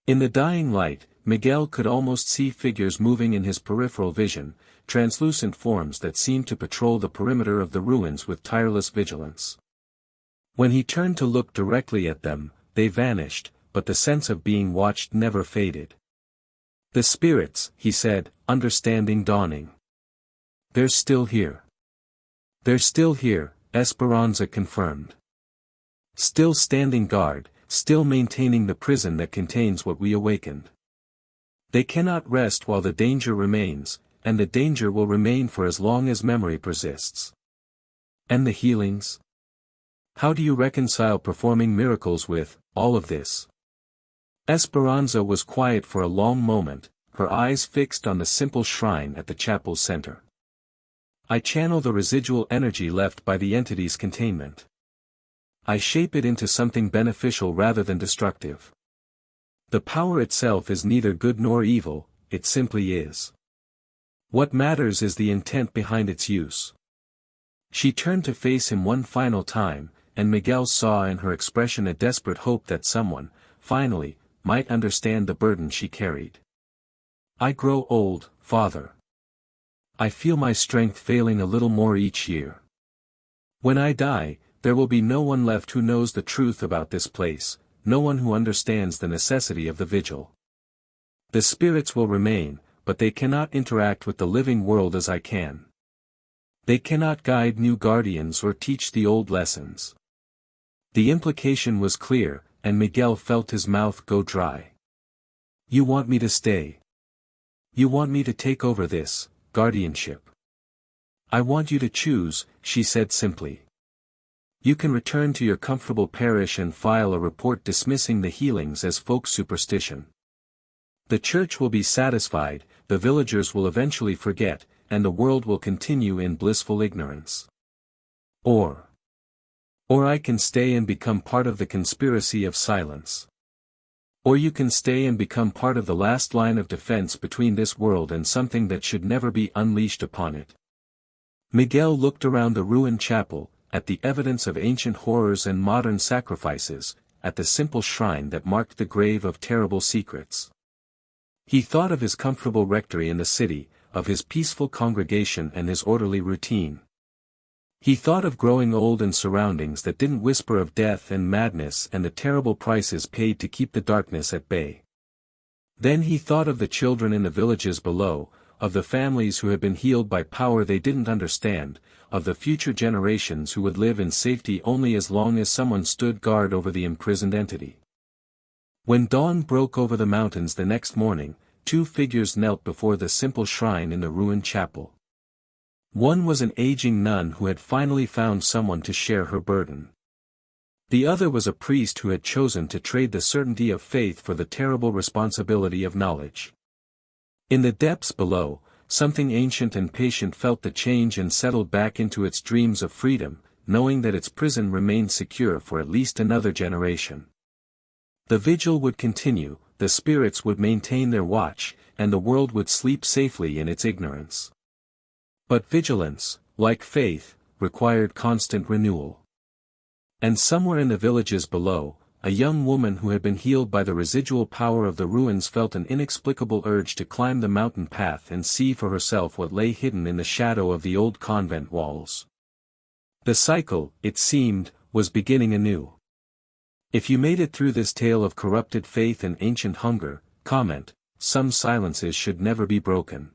In the dying light, Miguel could almost see figures moving in his peripheral vision, translucent forms that seemed to patrol the perimeter of the ruins with tireless vigilance. When he turned to look directly at them, they vanished, but the sense of being watched never faded. The spirits, he said, understanding dawning. They're still here. They're still here, Esperanza confirmed. Still standing guard, still maintaining the prison that contains what we awakened. They cannot rest while the danger remains, and the danger will remain for as long as memory persists. And the healings? How do you reconcile performing miracles with all of this? Esperanza was quiet for a long moment, her eyes fixed on the simple shrine at the chapel's center. I channel the residual energy left by the entity's containment. I shape it into something beneficial rather than destructive. The power itself is neither good nor evil, it simply is. What matters is the intent behind its use. She turned to face him one final time, and Miguel saw in her expression a desperate hope that someone, finally, might understand the burden she carried. I grow old, Father. I feel my strength failing a little more each year. When I die, there will be no one left who knows the truth about this place, no one who understands the necessity of the vigil. The spirits will remain, but they cannot interact with the living world as I can. They cannot guide new guardians or teach the old lessons. The implication was clear, and Miguel felt his mouth go dry. You want me to stay. You want me to take over this guardianship. I want you to choose, she said simply. You can return to your comfortable parish and file a report dismissing the healings as folk superstition. The church will be satisfied, the villagers will eventually forget, and the world will continue in blissful ignorance. Or I can stay and become part of the conspiracy of silence. Or you can stay and become part of the last line of defense between this world and something that should never be unleashed upon it. Miguel looked around the ruined chapel, at the evidence of ancient horrors and modern sacrifices, at the simple shrine that marked the grave of terrible secrets. He thought of his comfortable rectory in the city, of his peaceful congregation and his orderly routine. He thought of growing old in surroundings that didn't whisper of death and madness and the terrible prices paid to keep the darkness at bay. Then he thought of the children in the villages below, of the families who had been healed by power they didn't understand, of the future generations who would live in safety only as long as someone stood guard over the imprisoned entity. When dawn broke over the mountains the next morning, two figures knelt before the simple shrine in the ruined chapel. One was an aging nun who had finally found someone to share her burden. The other was a priest who had chosen to trade the certainty of faith for the terrible responsibility of knowledge. In the depths below, something ancient and patient felt the change and settled back into its dreams of freedom, knowing that its prison remained secure for at least another generation. The vigil would continue, the spirits would maintain their watch, and the world would sleep safely in its ignorance. But vigilance, like faith, required constant renewal. And somewhere in the villages below, a young woman who had been healed by the residual power of the ruins felt an inexplicable urge to climb the mountain path and see for herself what lay hidden in the shadow of the old convent walls. The cycle, it seemed, was beginning anew. If you made it through this tale of corrupted faith and ancient hunger, comment, some silences should never be broken.